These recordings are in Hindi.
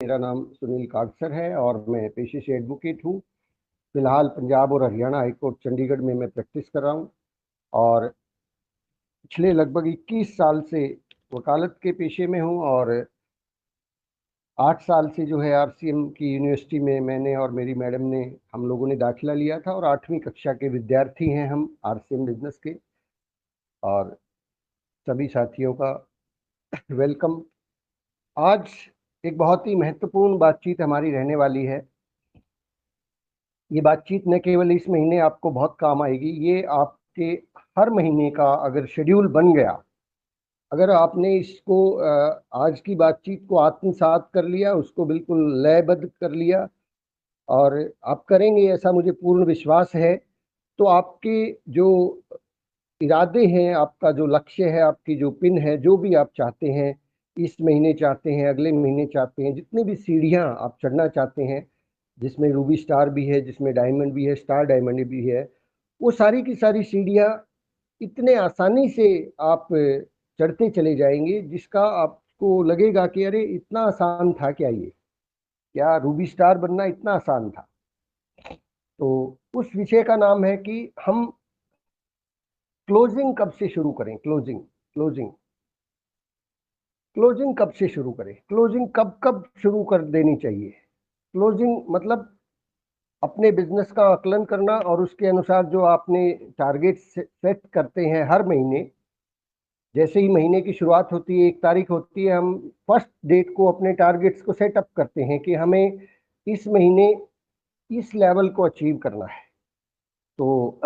मेरा नाम सुनील कागसर है और मैं पेशे से एडवोकेट हूँ। फिलहाल पंजाब और हरियाणा हाई कोर्ट चंडीगढ़ में मैं प्रैक्टिस कर रहा हूँ और पिछले लगभग 21 साल से वकालत के पेशे में हूँ और 8 साल से जो है आरसीएम की यूनिवर्सिटी में मैंने और मेरी मैडम ने हम लोगों ने दाखिला लिया था और 8वीं कक्षा के विद्यार्थी हैं हम आरसीएम बिजनेस के। और सभी साथियों का वेलकम। आज एक बहुत ही महत्वपूर्ण बातचीत हमारी रहने वाली है। ये बातचीत न केवल इस महीने आपको बहुत काम आएगी, ये आपके हर महीने का अगर शेड्यूल बन गया, अगर आपने इसको आज की बातचीत को आत्मसात कर लिया, उसको बिल्कुल लयबद्ध कर लिया और आप करेंगे ऐसा मुझे पूर्ण विश्वास है, तो आपके जो इरादे हैं, आपका जो लक्ष्य है, आपकी जो पिन है, जो भी आप चाहते हैं, इस महीने चाहते हैं, अगले महीने चाहते हैं, जितनी भी सीढ़ियां आप चढ़ना चाहते हैं, जिसमें रूबी स्टार भी है, जिसमें डायमंड भी है, स्टार डायमंड भी है, वो सारी की सारी सीढ़ियां इतने आसानी से आप चढ़ते चले जाएंगे जिसका आपको लगेगा कि अरे इतना आसान था क्या, ये क्या रूबी स्टार बनना इतना आसान था। तो उस विषय का नाम है कि हम क्लोजिंग कब से शुरू करें। क्लोजिंग क्लोजिंग क्लोजिंग कब से शुरू करें, क्लोजिंग कब कब शुरू कर देनी चाहिए। क्लोजिंग मतलब अपने बिजनेस का आकलन करना और उसके अनुसार जो आपने टारगेट सेट करते हैं हर महीने, जैसे ही महीने की शुरुआत होती है, 1 तारीख होती है, हम फर्स्ट डेट को अपने टारगेट्स को सेटअप करते हैं कि हमें इस महीने इस लेवल को अचीव करना है। तो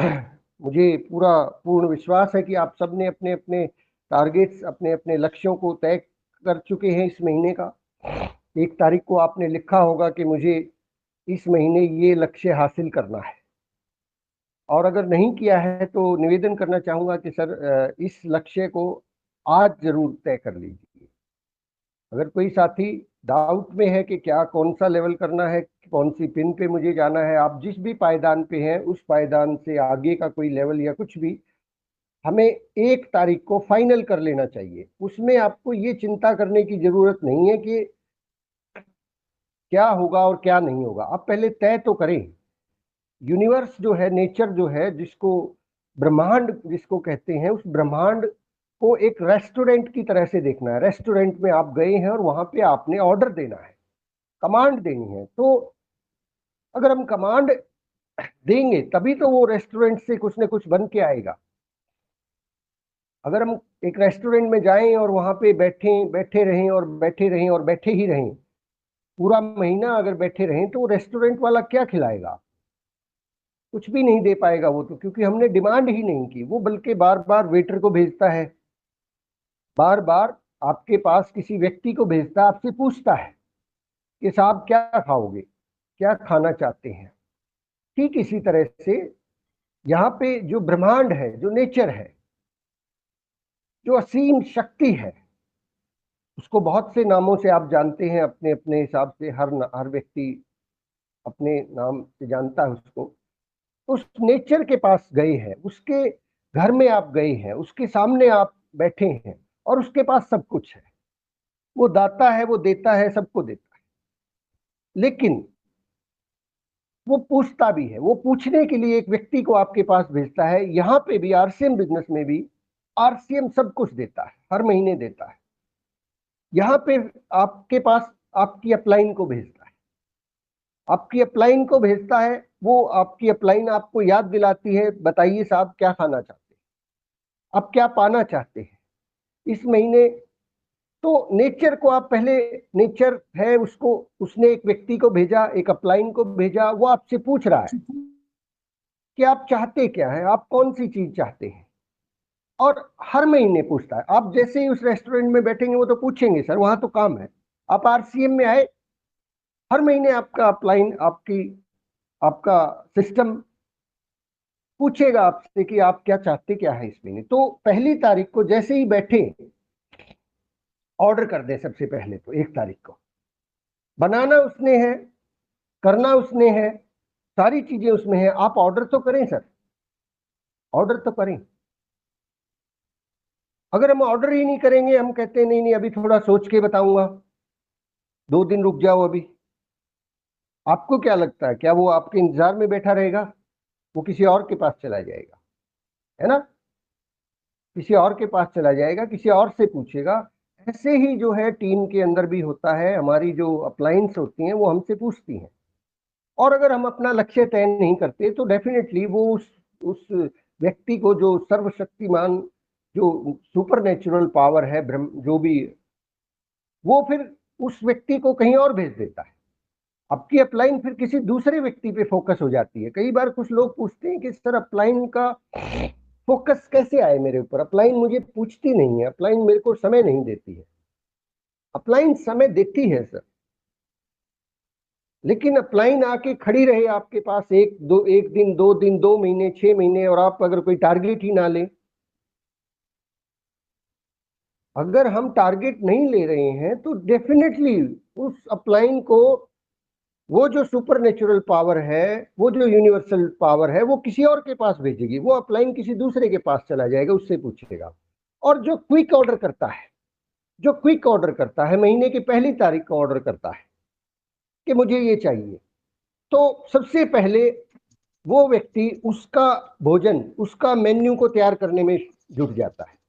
मुझे पूरा पूर्ण विश्वास है कि आप सब ने अपने अपने टारगेट्स, अपने अपने लक्ष्यों को तय कर चुके हैं। इस महीने का 1 तारीख को आपने लिखा होगा कि मुझे इस महीने ये लक्ष्य हासिल करना है, और अगर नहीं किया है तो निवेदन करना चाहूंगा कि सर इस लक्ष्य को आज जरूर तय कर लीजिए। अगर कोई साथी डाउट में है कि क्या कौन सा लेवल करना है, कौन सी पिन पे मुझे जाना है, आप जिस भी पायदान पे हैं उस पायदान से आगे का कोई लेवल या कुछ भी हमें 1 तारीख को फाइनल कर लेना चाहिए। उसमें आपको ये चिंता करने की जरूरत नहीं है कि क्या होगा और क्या नहीं होगा, आप पहले तय तो करें। यूनिवर्स जो है, नेचर जो है, जिसको ब्रह्मांड जिसको कहते हैं, उस ब्रह्मांड को एक रेस्टोरेंट की तरह से देखना है। रेस्टोरेंट में आप गए हैं और वहां पे आपने ऑर्डर देना है, कमांड देनी है। तो अगर हम कमांड देंगे तभी तो वो रेस्टोरेंट से कुछ ना कुछ बन के आएगा। अगर हम एक रेस्टोरेंट में जाएं और वहां पे बैठे रहें और बैठे रहें और बैठे ही रहें, पूरा महीना अगर बैठे रहें, तो रेस्टोरेंट वाला क्या खिलाएगा? कुछ भी नहीं दे पाएगा वो तो, क्योंकि हमने डिमांड ही नहीं की। वो बल्कि बार बार वेटर को भेजता है, बार बार आपके पास किसी व्यक्ति को भेजता है, आपसे पूछता है कि साहब क्या खाओगे, क्या खाना चाहते हैं। ठीक इसी तरह से यहाँ पे जो ब्रह्मांड है, जो नेचर है, जो असीम शक्ति है, उसको बहुत से नामों से आप जानते हैं, अपने अपने हिसाब से हर व्यक्ति अपने नाम से जानता है उसको। उस नेचर के पास गए हैं, उसके घर में आप गए हैं, उसके सामने आप बैठे हैं और उसके पास सब कुछ है। वो दाता है, वो देता है, सबको देता है, लेकिन वो पूछता भी है। वो पूछने के लिए एक व्यक्ति को आपके पास भेजता है। यहाँ पे भी आरसीएम बिजनेस में भी आरसीएम सब कुछ देता है, हर महीने देता है। यहाँ पे आपके पास आपकी अपलाइन को भेजता है, आपकी अपलाइन को भेजता है। वो आपकी अपलाइन आपको याद दिलाती है, बताइए साहब क्या खाना चाहते हैं, आप क्या पाना चाहते हैं इस महीने। तो नेचर को आप पहले, नेचर है उसको, उसने एक व्यक्ति को भेजा, एक अपलाइन को भेजा, वो आपसे पूछ रहा है कि आप चाहते क्या है, आप कौन सी चीज चाहते हैं। और हर महीने पूछता है। आप जैसे ही उस रेस्टोरेंट में बैठेंगे वो तो पूछेंगे, सर वहां तो काम है। आप आरसीएम में आए, हर महीने आपका अपलाइन, आपका सिस्टम पूछेगा आपसे कि आप क्या चाहते क्या है इस महीने। तो 1 तारीख को जैसे ही बैठे, ऑर्डर कर दे। सबसे पहले तो 1 तारीख को बनाना उसने है, करना उसने है, सारी चीजें उसमें है। आप ऑर्डर तो करें सर, ऑर्डर तो करें। अगर हम ऑर्डर ही नहीं करेंगे, हम कहते हैं नहीं नहीं अभी थोड़ा सोच के बताऊंगा, 2 दिन रुक जाओ अभी। आपको क्या लगता है, क्या वो आपके इंतजार में बैठा रहेगा? वो किसी और के पास चला जाएगा, है ना? किसी और के पास चला जाएगा, किसी और से पूछेगा। ऐसे ही जो है टीम के अंदर भी होता है, हमारी जो अपलाइंस होती हैं वो हमसे पूछती हैं। और अगर हम अपना लक्ष्य तय नहीं करते तो डेफिनेटली वो उस व्यक्ति को, जो सर्वशक्तिमान, जो सुपर नेचुरल पावर है, ब्रह्म जो भी, वो फिर उस व्यक्ति को कहीं और भेज देता है। आपकी अपलाइन फिर किसी दूसरे व्यक्ति पे फोकस हो जाती है। कई बार कुछ लोग पूछते हैं कि सर अपलाइन का फोकस कैसे आए मेरे ऊपर, अपलाइन मुझे पूछती नहीं है, अपलाइन मेरे को समय नहीं देती है। अपलाइन समय देती है सर, लेकिन अपलाइन आके खड़ी रहे आपके पास एक दिन, 2 दिन, 2 महीने, 6 महीने, और आप अगर कोई टारगेट ही ना लें। अगर हम टारगेट नहीं ले रहे हैं तो डेफिनेटली उस अपलाइन को, वो जो सुपर नेचुरल पावर है, वो जो यूनिवर्सल पावर है, वो किसी और के पास भेजेगी। वो अपलाइन किसी दूसरे के पास चला जाएगा, उससे पूछेगा। और जो क्विक ऑर्डर करता है, जो क्विक ऑर्डर करता है, महीने की पहली तारीख का ऑर्डर करता है कि मुझे ये चाहिए, तो सबसे पहले वो व्यक्ति उसका भोजन, उसका मेन्यू को तैयार करने में जुट जाता है।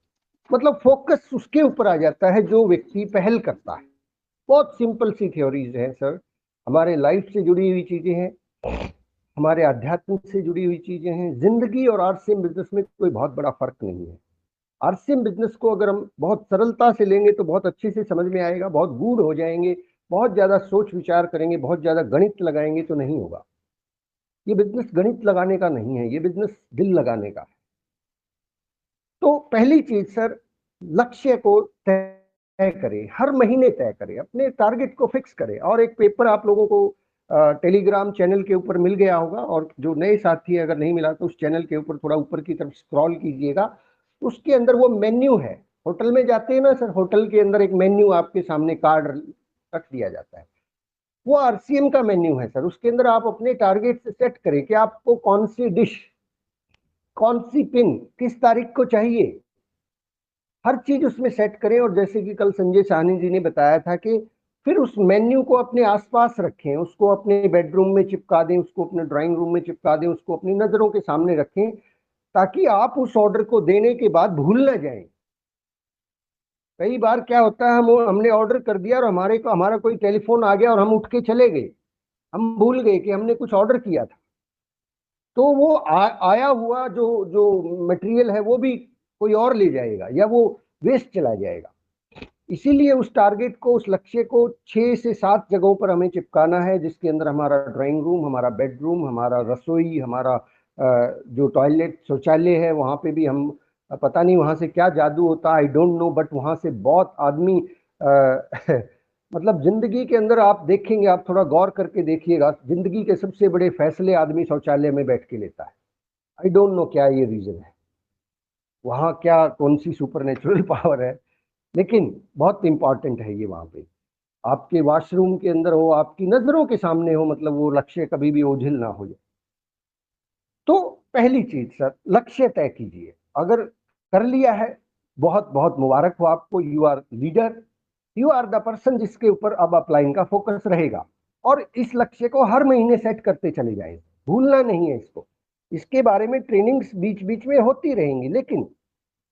मतलब फोकस उसके ऊपर आ जाता है जो व्यक्ति पहल करता है। बहुत सिंपल सी थ्योरीज हैं सर, हमारे लाइफ से जुड़ी हुई चीजें हैं, हमारे आध्यात्म से जुड़ी हुई चीजें हैं। जिंदगी और आरसीएम बिजनेस में कोई बहुत बड़ा फर्क नहीं है। आरसीएम बिजनेस को अगर हम बहुत सरलता से लेंगे तो बहुत अच्छे से समझ में आएगा, बहुत गूढ़ हो जाएंगे, बहुत ज्यादा सोच विचार करेंगे, बहुत ज्यादा गणित लगाएंगे तो नहीं होगा। ये बिजनेस गणित लगाने का नहीं है, ये बिजनेस दिल लगाने का है। तो पहली चीज सर, लक्ष्य को तय करें, हर महीने तय करें, अपने टारगेट को फिक्स करें। और एक पेपर आप लोगों को टेलीग्राम चैनल के ऊपर मिल गया होगा, और जो नए साथी अगर नहीं मिला तो उस चैनल के ऊपर थोड़ा ऊपर की तरफ स्क्रॉल कीजिएगा, उसके अंदर वो मेन्यू है। होटल में जाते हैं ना सर, होटल के अंदर एक मेन्यू आपके सामने कार्ड रख दिया जाता है, वो आरसीएम का मेन्यू है सर। उसके अंदर आप अपने टारगेट से सेट करें कि आपको कौन सी डिश, कौन सी पिन, किस तारीख को चाहिए, हर चीज उसमें सेट करें। और जैसे कि कल संजय साहनी जी ने बताया था कि फिर उस मेन्यू को अपने आसपास रखें, उसको अपने बेडरूम में चिपका दें, उसको अपने ड्राइंग रूम में चिपका दें, उसको अपनी नजरों के सामने रखें, ताकि आप उस ऑर्डर को देने के बाद भूल ना जाएं। कई बार क्या होता है, हमने ऑर्डर कर दिया और हमारा कोई टेलीफोन आ गया और हम उठ के चले गए, हम भूल गए कि हमने कुछ ऑर्डर किया था। तो वो आया हुआ जो जो मटेरियल है वो भी कोई और ले जाएगा, या वो वेस्ट चला जाएगा। इसीलिए उस टारगेट को, उस लक्ष्य को 6 से 7 जगहों पर हमें चिपकाना है, जिसके अंदर हमारा ड्राइंग रूम, हमारा बेडरूम, हमारा रसोई, हमारा जो टॉयलेट शौचालय है, वहाँ पे भी हम, पता नहीं वहाँ से क्या जादू होता है, आई डोंट नो, बट वहाँ से बहुत आदमी मतलब जिंदगी के अंदर आप देखेंगे, आप थोड़ा गौर करके देखिएगा, जिंदगी के सबसे बड़े फैसले आदमी शौचालय में बैठ के लेता है। आई डोंट नो क्या ये रीजन है, वहाँ क्या कौन सी सुपर नेचुरल पावर है, लेकिन बहुत इंपॉर्टेंट है ये। वहां पे आपके वॉशरूम के अंदर हो, आपकी नजरों के सामने हो, मतलब वो लक्ष्य कभी भी ओझिल ना हो जाए। तो पहली चीज सर, लक्ष्य तय कीजिए। अगर कर लिया है, बहुत बहुत मुबारक हो आपको, you are leader, you are the person जिसके ऊपर अब अपलाइन का फोकस रहेगा। और इस लक्ष्य को हर महीने सेट करते चले जाएं, भूलना नहीं है इसको। इसके बारे में ट्रेनिंग्स बीच बीच में होती रहेंगी, लेकिन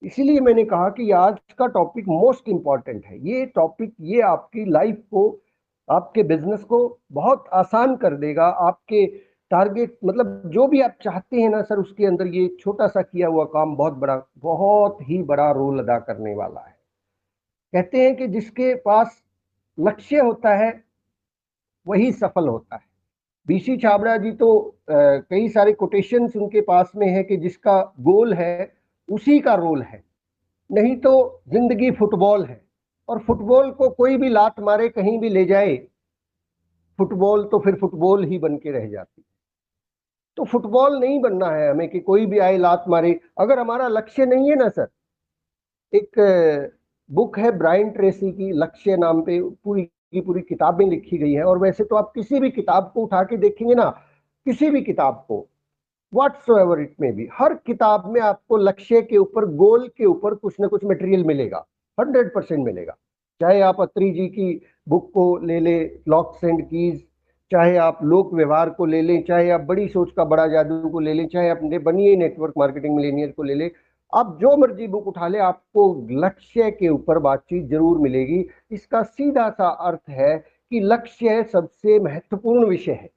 इसीलिए मैंने कहा कि आज का टॉपिक मोस्ट इंपॉर्टेंट है। ये टॉपिक, ये आपकी लाइफ को, आपके बिजनेस को बहुत आसान कर देगा। आपके टारगेट, मतलब जो भी आप चाहते हैं ना सर, उसके अंदर ये छोटा सा किया हुआ काम बहुत बड़ा, बहुत ही बड़ा रोल अदा करने वाला है। कहते हैं कि जिसके पास लक्ष्य होता है वही सफल होता है। बीसी छाबड़ा जी तो कई सारे कोटेशंस उनके पास में है कि जिसका गोल है उसी का रोल है। नहीं तो जिंदगी फुटबॉल है, और फुटबॉल को कोई भी लात मारे, कहीं भी ले जाए, फुटबॉल तो फिर फुटबॉल ही बन के रह जाती। तो फुटबॉल नहीं बनना है हमें कि कोई भी आए लात मारे। अगर हमारा लक्ष्य नहीं है ना सर, एक बुक है ब्रायन ट्रेसी की, लक्ष्य नाम पे पूरी की पूरी किताबें लिखी गई है। और वैसे तो आप किसी भी किताब को उठा के देखेंगे ना, किसी भी किताब को, व्हाट्सोएवर इट में भी, हर किताब में आपको लक्ष्य के ऊपर, गोल के ऊपर कुछ ना कुछ मटेरियल मिलेगा, 100% मिलेगा। चाहे आप अत्री जी की बुक को ले ले, लॉक्स एंड कीज, चाहे आप लोक व्यवहार को ले लें, चाहे आप बड़ी सोच का बड़ा जादू को ले लें, चाहे अपने बनिए नेटवर्क मार्केटिंग मिलेनियर को ले लें, आप जो मर्जी बुक उठा ले, आपको लक्ष्य के ऊपर बातचीत जरूर मिलेगी। इसका सीधा सा अर्थ है कि लक्ष्य सबसे महत्वपूर्ण विषय है।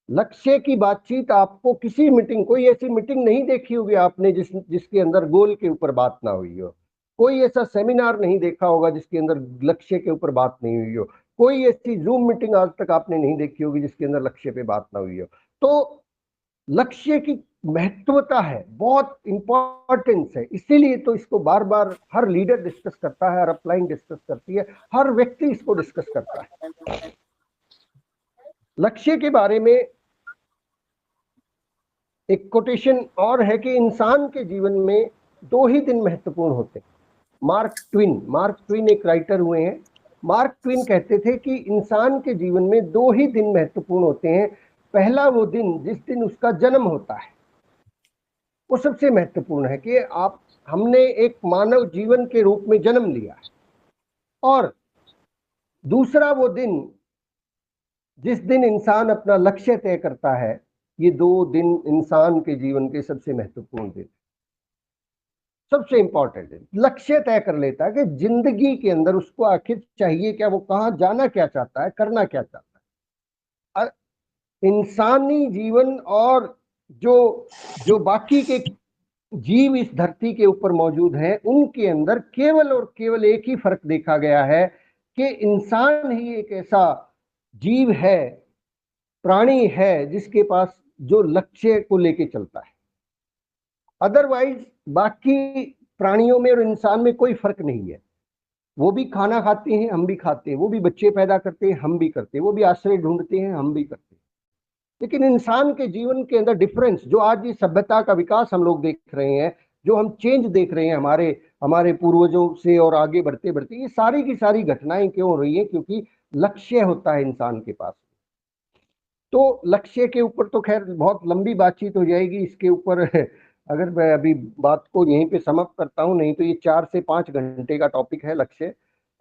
लक्ष्य की बातचीत आपको किसी मीटिंग, कोई ऐसी मीटिंग नहीं देखी होगी आपने जिसके अंदर गोल के ऊपर बात ना हुई हो। कोई ऐसा सेमिनार नहीं देखा होगा जिसके अंदर लक्ष्य के ऊपर बात नहीं हुई हो। कोई ऐसी जूम मीटिंग आज तक आपने नहीं देखी होगी जिसके अंदर लक्ष्य पे बात ना हुई हो। तो लक्ष्य की महत्वता है, बहुत इंपॉर्टेंस है, इसीलिए तो इसको बार बार हर लीडर डिस्कस करता है, हर अपलाइन डिस्कस करती है, हर व्यक्ति इसको डिस्कस करता है। लक्ष्य के बारे में एक कोटेशन और है कि इंसान के जीवन में 2 ही दिन महत्वपूर्ण होते हैं। मार्क ट्विन एक राइटर हुए हैं। मार्क ट्विन कहते थे कि इंसान के जीवन में 2 ही दिन महत्वपूर्ण होते हैं। पहला वो दिन जिस दिन उसका जन्म होता है, वो सबसे महत्वपूर्ण है कि हमने एक मानव जीवन के रूप में जन्म लिया है। और दूसरा वो दिन जिस दिन इंसान अपना लक्ष्य तय करता है। ये 2 दिन इंसान के जीवन के सबसे महत्वपूर्ण दिन, सबसे इंपॉर्टेंट है। लक्ष्य तय कर लेता है कि जिंदगी के अंदर उसको आखिर चाहिए क्या, वो कहाँ जाना क्या चाहता है, करना क्या चाहता है। इंसानी जीवन और जो बाकी के जीव इस धरती के ऊपर मौजूद हैं, उनके अंदर केवल और केवल एक ही फर्क देखा गया है कि इंसान ही एक ऐसा जीव है, प्राणी है, जिसके पास जो लक्ष्य को लेके चलता है। अदरवाइज बाकी प्राणियों में और इंसान में कोई फर्क नहीं है। वो भी खाना खाते हैं, हम भी खाते हैं, वो भी बच्चे पैदा करते हैं, हम भी करते हैं, वो भी आश्रय ढूंढते हैं, हम भी करते हैं। लेकिन इंसान के जीवन के अंदर डिफरेंस, जो आज ये सभ्यता का विकास हम लोग देख रहे हैं, जो हम चेंज देख रहे हैं हमारे पूर्वजों से और आगे बढ़ते बढ़ते, ये सारी की सारी घटनाएं क्यों हो रही है? क्योंकि लक्ष्य होता है इंसान के पास। तो लक्ष्य के ऊपर तो खैर बहुत लंबी बातचीत हो जाएगी इसके ऊपर अगर मैं अभी बात को यहीं पे समाप्त करता हूं, नहीं तो ये 4 से 5 घंटे का टॉपिक है लक्ष्य।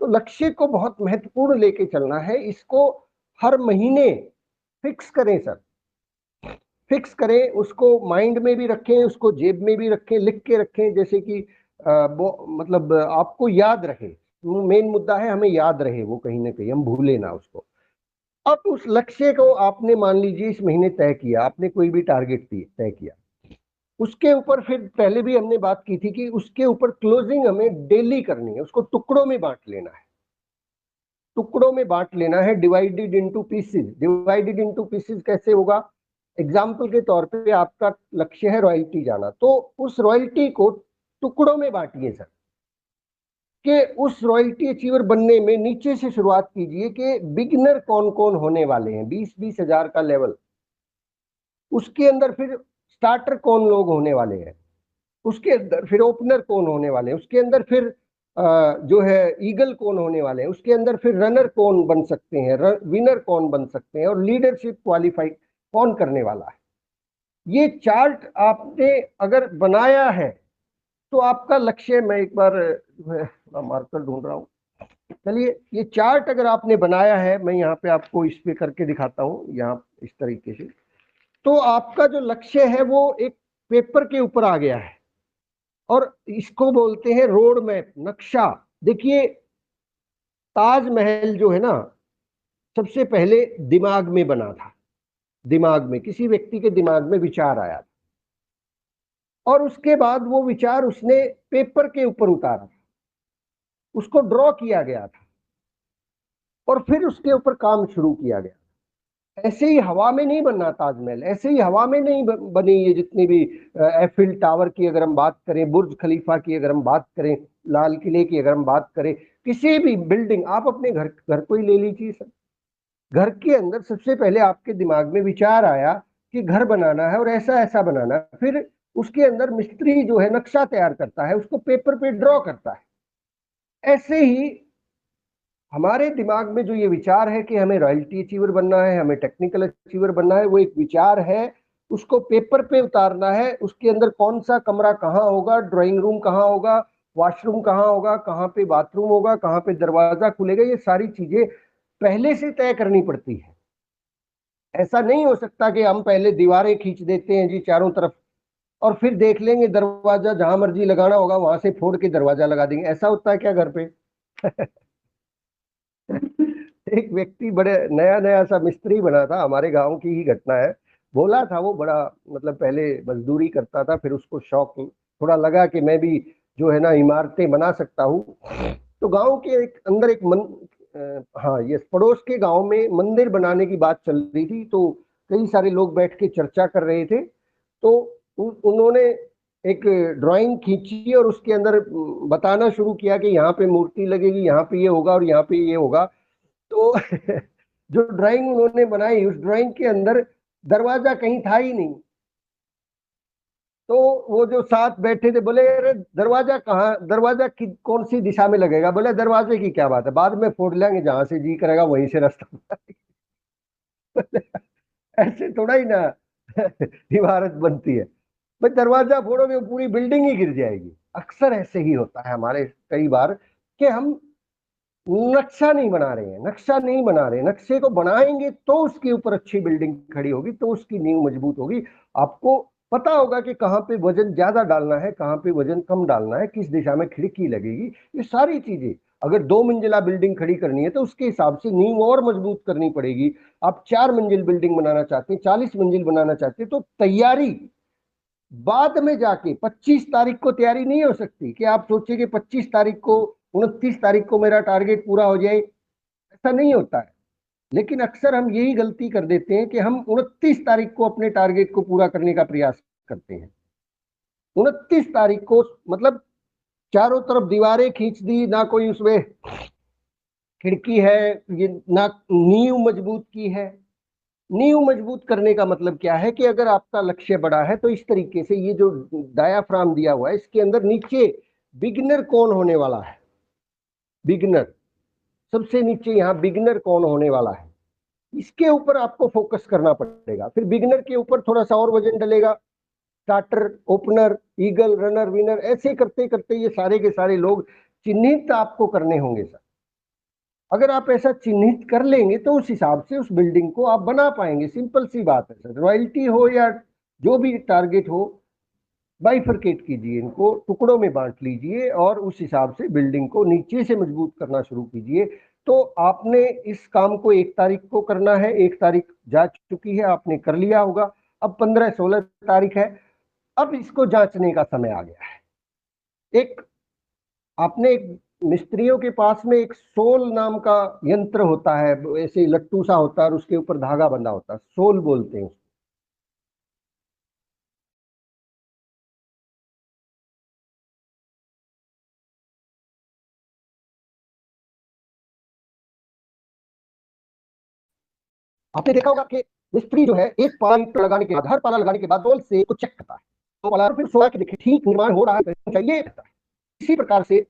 तो लक्ष्य को बहुत महत्वपूर्ण लेके चलना है। इसको हर महीने फिक्स करें सर, फिक्स करें, उसको माइंड में भी रखें, उसको जेब में भी रखें, लिख के रखें, जैसे कि मतलब आपको याद रहे। मेन मुद्दा है हमें याद रहे, वो कहीं ना कहीं हम भूले ना उसको। अब उस लक्ष्य को आपने मान लीजिए इस महीने तय किया, आपने कोई भी टारगेट तय किया, उसके ऊपर फिर पहले भी हमने बात की थी कि उसके ऊपर क्लोजिंग हमें डेली करनी है, उसको टुकड़ों में बांट लेना है। टुकड़ों में बांट लेना है, divided into pieces. Divided into pieces कैसे होगा? एग्जाम्पल के तौर पे आपका लक्ष्य है रॉयल्टी जाना, तो उस रॉयल्टी को टुकड़ों में बांटिए सर, कि उस रॉयल्टी अचीवर बनने में नीचे से शुरुआत कीजिए कि बिगिनर कौन कौन होने वाले हैं, 20-20 हजार का लेवल। उसके अंदर फिर स्टार्टर कौन लोग होने वाले हैं, उसके अंदर फिर ओपनर कौन होने वाले हैं, उसके अंदर फिर जो है ईगल कौन होने वाले हैं, उसके अंदर फिर रनर कौन बन सकते हैं, विनर कौन बन सकते हैं, और लीडरशिप क्वालिफाई कौन करने वाला है। ये चार्ट आपने अगर बनाया है तो आपका लक्ष्य, मैं एक बार मार्कर ढूंढ रहा हूँ, चलिए, ये चार्ट अगर आपने बनाया है, मैं यहाँ पे आपको इस पे करके दिखाता हूँ, यहाँ इस तरीके से, तो आपका जो लक्ष्य है वो एक पेपर के ऊपर आ गया है, और इसको बोलते हैं रोड मैप, नक्शा। देखिए, ताजमहल जो है ना, सबसे पहले दिमाग में बना था, दिमाग में किसी व्यक्ति के दिमाग में विचार आया, और उसके बाद वो विचार उसने पेपर के ऊपर उतारा, उसको ड्रॉ किया गया था, और फिर उसके ऊपर काम शुरू किया गया। ऐसे ही हवा में नहीं बनना ताजमहल, ऐसे ही हवा में नहीं बनी ये जितनी भी एफिल टावर की अगर हम बात करें, बुर्ज खलीफा की अगर हम बात करें, लाल किले की अगर हम बात करें, किसी भी बिल्डिंग, आप अपने घर को ही ले लीजिए सर। घर के अंदर सबसे पहले आपके दिमाग में विचार आया कि घर बनाना है और ऐसा ऐसा बनाना है, फिर उसके अंदर मिस्त्री जो है नक्शा तैयार करता है, उसको पेपर पे ड्रॉ करता है। ऐसे ही हमारे दिमाग में जो ये विचार है कि हमें रॉयल्टी अचीवर बनना है, हमें टेक्निकल अचीवर बनना है, वो एक विचार है, उसको पेपर पे उतारना है। उसके अंदर कौन सा कमरा कहाँ होगा, ड्राइंग रूम कहाँ होगा, वॉशरूम कहाँ होगा, कहाँ पे बाथरूम होगा, कहाँ पे दरवाजा खुलेगा, ये सारी चीजें पहले से तय करनी पड़ती है। ऐसा नहीं हो सकता कि हम पहले दीवारें खींच देते हैं जी चारों तरफ और फिर देख लेंगे दरवाजा जहां मर्जी लगाना होगा वहां से फोड़ के दरवाजा लगा देंगे। ऐसा होता है क्या घर पे? एक व्यक्ति बड़े नया नया सा मिस्त्री बना था, हमारे गांव की ही घटना है। बोला था वो, बड़ा मतलब पहले मजदूरी करता था, फिर उसको शौक थोड़ा लगा कि मैं भी जो है ना इमारतें बना सकता हूँ। तो गांव के एक अंदर एक हाँ ये पड़ोस के गांव में मंदिर बनाने की बात चल रही थी। तो कई सारे लोग बैठ के चर्चा कर रहे थे। तो उन्होंने एक ड्राइंग खींची और उसके अंदर बताना शुरू किया कि यहाँ पे मूर्ति लगेगी, यहाँ पे ये होगा और यहाँ पे ये होगा। तो जो ड्राइंग उन्होंने बनाई, उस ड्राइंग के अंदर दरवाजा कहीं था ही नहीं। तो वो जो साथ बैठे थे बोले, अरे दरवाजा कहाँ, दरवाजा की कौन सी दिशा में लगेगा? बोले दरवाजे की क्या बात है, बाद में फोड़ लेंगे, जहां से जी करेगा वहीं से रास्ता। ऐसे थोड़ा ही ना इमारत बनती है। भाई दरवाजा फोड़ोगे पूरी बिल्डिंग ही गिर जाएगी। अक्सर ऐसे ही होता है हमारे कई बार कि हम नक्शा नहीं बना रहे हैं, नक्शा नहीं बना रहे हैं। नक्शे को बनाएंगे तो उसके ऊपर अच्छी बिल्डिंग खड़ी होगी, तो उसकी नींव मजबूत होगी। आपको पता होगा कि कहाँ पे वजन ज्यादा डालना है, कहाँ पे वजन कम डालना है, किस दिशा में खिड़की लगेगी। ये सारी चीजें, अगर 2 मंजिला बिल्डिंग खड़ी करनी है तो उसके हिसाब से नींव और मजबूत करनी पड़ेगी। आप 4 मंजिल बिल्डिंग बनाना चाहते हैं, 40 मंजिल बनाना चाहते हैं, तो तैयारी बाद में जाके 25 तारीख को तैयारी नहीं हो सकती कि आप सोचिए कि 25 तारीख को, 29 तारीख को मेरा टारगेट पूरा हो जाए। ऐसा नहीं होता है। लेकिन अक्सर हम यही गलती कर देते हैं कि हम 29 तारीख को अपने टारगेट को पूरा करने का प्रयास करते हैं। 29 तारीख को मतलब चारों तरफ दीवारें खींच दी, ना कोई उसमें खिड़की है, ये ना नींव मजबूत की है। नींव मजबूत करने का मतलब क्या है कि अगर आपका लक्ष्य बड़ा है तो इस तरीके से ये जो डायाफ्राम दिया हुआ है इसके अंदर नीचे बिगिनर कौन होने वाला है, बिगिनर सबसे नीचे यहाँ बिगिनर कौन होने वाला है, इसके ऊपर आपको फोकस करना पड़ेगा। फिर बिगिनर के ऊपर थोड़ा सा और वजन डलेगा, starter, opener, eagle, runner, winner, ऐसे करते करते ये सारे के सारे लोग चिन्हित आपको करने होंगे सर। अगर आप ऐसा चिन्हित कर लेंगे तो उस हिसाब से उस बिल्डिंग को आप बना पाएंगे। सिंपल सी बात है सर, रॉयल्टी हो या जो भी टारगेट हो, बाइफरकेट कीजिए, इनको टुकड़ों में बांट लीजिए और उस हिसाब से बिल्डिंग को नीचे से मजबूत करना शुरू कीजिए। तो आपने इस काम को 1 तारीख को करना है, 1 तारीख जा चुकी है, आपने कर लिया होगा। अब 15-16 तारीख है, अब इसको जांचने का समय आ गया है। एक आपने एक मिस्त्रियों के पास में एक सोल नाम का यंत्र होता है, ऐसे लट्टू सा होता है और उसके ऊपर धागा बंधा होता है, सोल बोलते हैं। आपने देखा होगा कि मिस्त्री जो है एक पाला ईंट लगाने के बाद, हर पाला लगाने के बाद रोल से को चेक करता है, तो पाला फिर सोचा कि देखिए ठीक निर्माण हो रहा है, चाहिए। इसी प्रकार से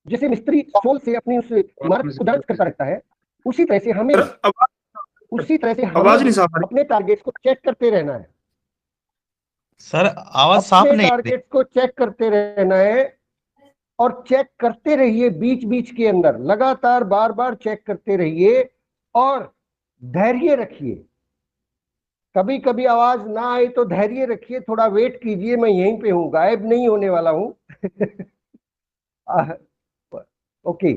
जैसे मिस्त्री सोल से अपनी उस इमारत को दर्ज करता रहता है, उसी तरह से हमें उसी तरह से हमें आवाज नहीं साफ आ रही। अपने टारगेट्स को चेक करते रहना है। सर आवाज साफ अपने नहीं आ रही। टारगेट्स को चेक करते रहना है और चेक करते रहिए, बीच बीच के अंदर लगातार बार बार चेक करते रहिए और धैर्य रखिए। कभी कभी आवाज ना आए तो धैर्य रखिए, थोड़ा वेट कीजिए, मैं यहीं पे हूं, गायब नहीं होने वाला हूं। ओके,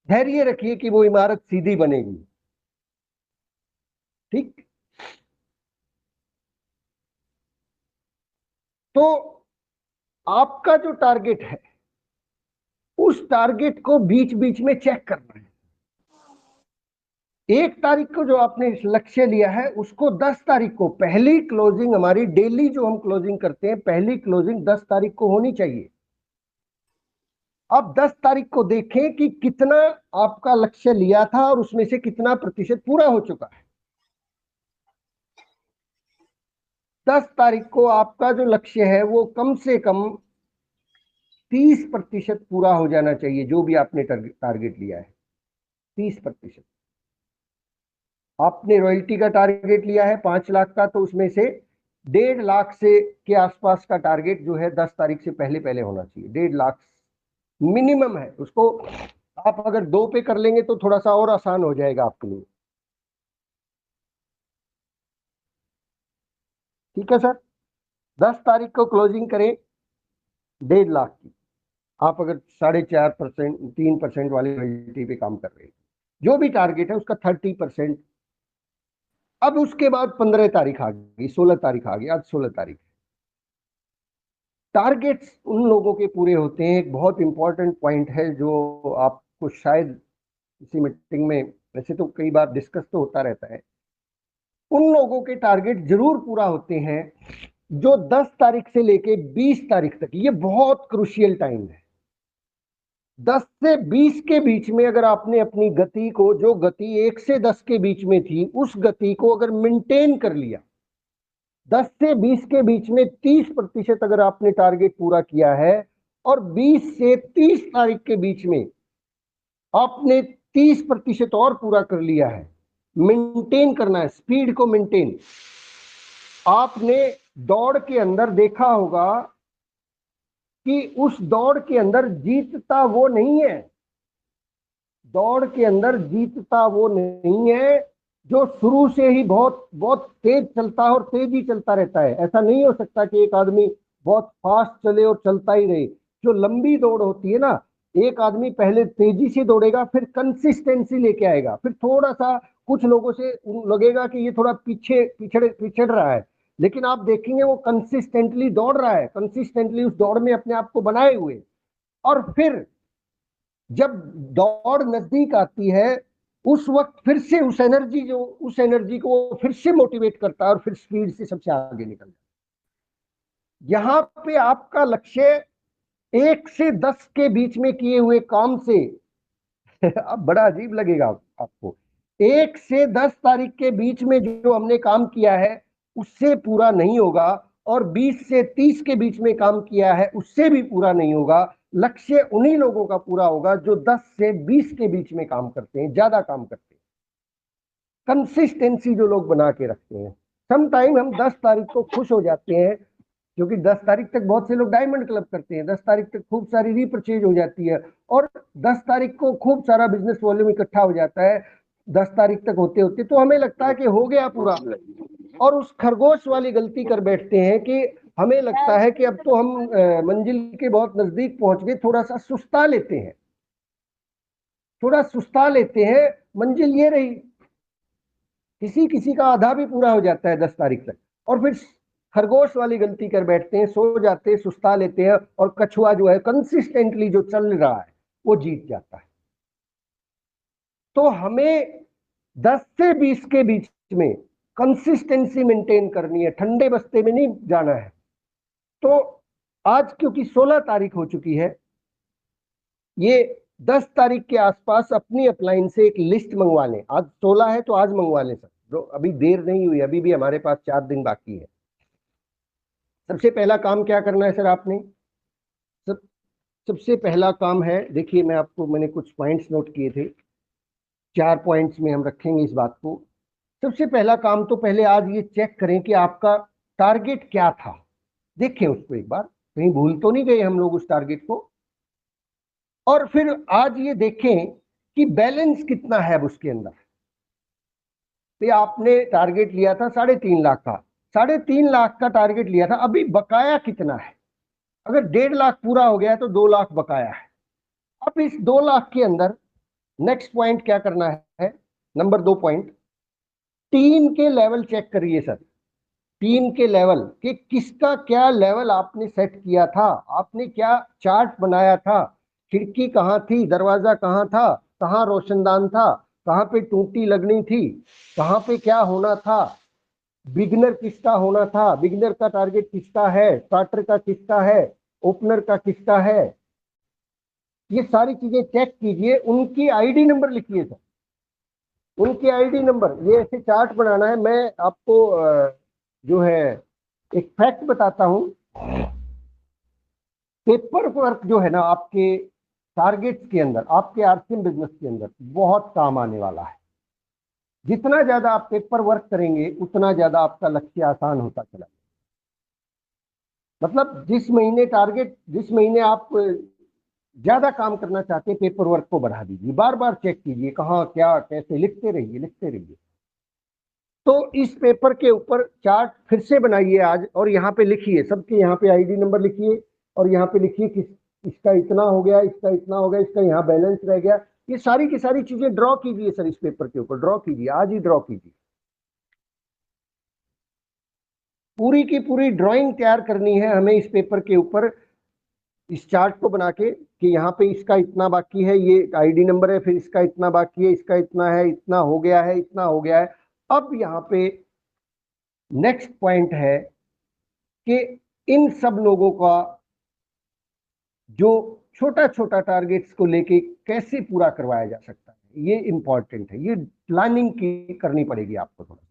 धैर्य रखिए कि वो इमारत सीधी बनेगी। ठीक, तो आपका जो टारगेट है उस टारगेट को बीच बीच में चेक करना है। 1 तारीख को जो आपने लक्ष्य लिया है उसको 10 तारीख को, पहली क्लोजिंग हमारी डेली जो हम क्लोजिंग करते हैं, पहली क्लोजिंग 10 तारीख को होनी चाहिए। अब 10 तारीख को देखें कि कितना आपका लक्ष्य लिया था और उसमें से कितना प्रतिशत पूरा हो चुका है। 10 तारीख को आपका जो लक्ष्य है वो कम से कम 30% पूरा हो जाना चाहिए, जो भी आपने टारगेट लिया है 30%। आपने रॉयल्टी का टारगेट लिया है 5 लाख का, तो उसमें से 1.5 लाख से के आसपास का टारगेट जो है 10 तारीख से पहले पहले होना चाहिए। 1.5 लाख मिनिमम है, उसको आप अगर 2 पे कर लेंगे तो थोड़ा सा और आसान हो जाएगा आपके लिए। ठीक है सर, 10 तारीख को क्लोजिंग करें 1.5 लाख की। आप अगर 4.5%, 3% वाली रॉयल्टी पे काम कर रहे हैं, जो भी टारगेट है उसका 30%। अब उसके बाद 15 तारीख आ गई, 16 तारीख आ गई, आज 16 तारीख। टारगेट्स उन लोगों के पूरे होते हैं। एक बहुत इंपॉर्टेंट पॉइंट है जो आपको शायद इसी मीटिंग में, वैसे तो कई बार डिस्कस तो होता रहता है, उन लोगों के टारगेट जरूर पूरा होते हैं जो 10 तारीख से लेके 20 तारीख तक, ये बहुत क्रूशियल टाइम है। 10 से 20 के बीच में अगर आपने अपनी गति को, जो गति 1 से 10 के बीच में थी, उस गति को अगर मेंटेन कर लिया, 10 से 20 के बीच में 30% अगर आपने टारगेट पूरा किया है, और 20 से 30 तारीख के बीच में आपने 30% और पूरा कर लिया है, मेंटेन करना है स्पीड को मेंटेन। आपने दौड़ के अंदर देखा होगा कि उस दौड़ के अंदर जीतता वो नहीं है, दौड़ के अंदर जीतता वो नहीं है जो शुरू से ही बहुत बहुत तेज चलता है और तेज ही चलता रहता है। ऐसा नहीं हो सकता कि एक आदमी बहुत फास्ट चले और चलता ही रहे। जो लंबी दौड़ होती है ना, एक आदमी पहले तेजी से दौड़ेगा, फिर कंसिस्टेंसी लेके आएगा, फिर थोड़ा सा कुछ लोगों से लगेगा कि ये थोड़ा पीछे पिछड़ रहा है, लेकिन आप देखेंगे वो कंसिस्टेंटली दौड़ रहा है, कंसिस्टेंटली उस दौड़ में अपने आप को बनाए हुए। और फिर जब दौड़ नजदीक आती है, उस वक्त फिर से उस एनर्जी को वो फिर से मोटिवेट करता है और फिर स्पीड से सबसे आगे निकल जाता है। यहां पे आपका लक्ष्य 1 से 10 के बीच में किए हुए काम से अब बड़ा अजीब लगेगा आपको, 1 से 10 तारीख के बीच में जो हमने काम किया है उससे पूरा नहीं होगा, और 20 से 30 के बीच में काम किया है उससे भी पूरा नहीं होगा। लक्ष्य उन्हीं लोगों का पूरा होगा जो 10 से 20 के बीच में काम करते हैं, ज्यादा काम करते हैं, कंसिस्टेंसी जो लोग बना के रखते हैं। सम टाइम हम 10 तारीख को खुश हो जाते हैं क्योंकि 10 तारीख तक बहुत से लोग डायमंड क्लब करते हैं, 10 तारीख तक खूब सारी रीपरचेज हो जाती है, और 10 तारीख को खूब सारा बिजनेस वॉल्यूम इकट्ठा हो जाता है 10 तारीख तक होते होते, तो हमें लगता है कि हो गया पूरा, और उस खरगोश वाली गलती कर बैठते हैं कि हमें लगता है कि अब तो हम मंजिल के बहुत नजदीक पहुंच गए, थोड़ा सा सुस्ता लेते हैं, थोड़ा सुस्ता लेते हैं, मंजिल ये रही। किसी किसी का आधा भी पूरा हो जाता है 10 तारीख तक, और फिर खरगोश वाली गलती कर बैठते हैं, सो जाते हैं, सुस्ता लेते हैं, और कछुआ जो है कंसिस्टेंटली जो चल रहा है वो जीत जाता है। तो हमें 10 से 20 के बीच में कंसिस्टेंसी मेंटेन करनी है, ठंडे बस्ते में नहीं जाना है। तो आज क्योंकि 16 तारीख हो चुकी है, ये 10 तारीख के आसपास अपनी अपलाइन से एक लिस्ट मंगवा लें। आज 16 है तो आज मंगवा लें सर, जो अभी देर नहीं हुई, अभी भी हमारे पास 4 दिन बाकी है। सबसे पहला काम क्या करना है सर आपने? सब सबसे पहला काम है, देखिए मैंने कुछ पॉइंट्स नोट किए थे, 4 पॉइंट्स में हम रखेंगे इस बात को। सबसे पहला काम तो पहले आज ये चेक करें कि आपका टारगेट क्या था, देखें उसको एक बार, कहीं भूल तो नहीं गए हम लोग उस टारगेट को। और फिर आज ये देखें कि बैलेंस कितना है उसके अंदर। तो आपने टारगेट लिया था 3.5 लाख का, 3.5 लाख का टारगेट लिया था, अभी बकाया कितना है? अगर 1.5 लाख पूरा हो गया है तो 2 लाख बकाया है। अब इस 2 लाख के अंदर नेक्स्ट पॉइंट क्या करना है, नंबर 2 पॉइंट, टीम के लेवल चेक करिए सर। टीम के लेवल कि किसका क्या लेवल आपने सेट किया था, आपने क्या चार्ट बनाया था, खिड़की कहाँ थी, दरवाजा कहाँ था, कहाँ रोशनदान था, कहाँ पे टूटी लगनी थी, कहाँ पे क्या होना था, बिगनर किसका होना था, बिगनर का टारगेट किसका है, स्टार्टर का किसका है, ओपनर का किसका है, ये सारी चीजें चेक कीजिए। उनकी आईडी नंबर लिखिए सर, उनके आईडी नंबर, ये ऐसे चार्ट बनाना है। मैं आपको जो है एक फैक्ट बताता हूं, पेपर वर्क जो है ना आपके टारगेट्स के अंदर, आपके आरसीएम बिजनेस के अंदर बहुत काम आने वाला है। जितना ज्यादा आप पेपर वर्क करेंगे उतना ज्यादा आपका लक्ष्य आसान होता चला। मतलब जिस महीने आप ज्यादा काम करना चाहते हैं, पेपर वर्क को बढ़ा दीजिए, बार बार चेक कीजिए कहाँ क्या कैसे, लिखते रहिए लिखते रहिए। तो इस पेपर के ऊपर चार्ट फिर से बनाइए आज, और यहाँ पे लिखिए, सबके यहाँ पे आईडी नंबर लिखिए, और यहाँ पे लिखिए कि इसका इतना हो गया, इसका इतना हो गया, इसका यहाँ बैलेंस रह गया। ये सारी की सारी चीजें ड्रॉ कीजिए सर, इस पेपर के ऊपर ड्रॉ कीजिए, आज ही ड्रॉ कीजिए। पूरी की पूरी ड्राइंग तैयार करनी है हमें इस पेपर के ऊपर, इस चार्ट को बना के, कि यहाँ पे इसका इतना बाकी है, ये आईडी नंबर है, फिर इसका इतना बाकी है, इसका इतना है, इतना हो गया है, इतना हो गया है। अब यहाँ पे नेक्स्ट पॉइंट है कि इन सब लोगों का जो छोटा छोटा टारगेट्स को लेके कैसे पूरा करवाया जा सकता है, ये इंपॉर्टेंट है। ये प्लानिंग की करनी पड़ेगी आपको थोड़ा।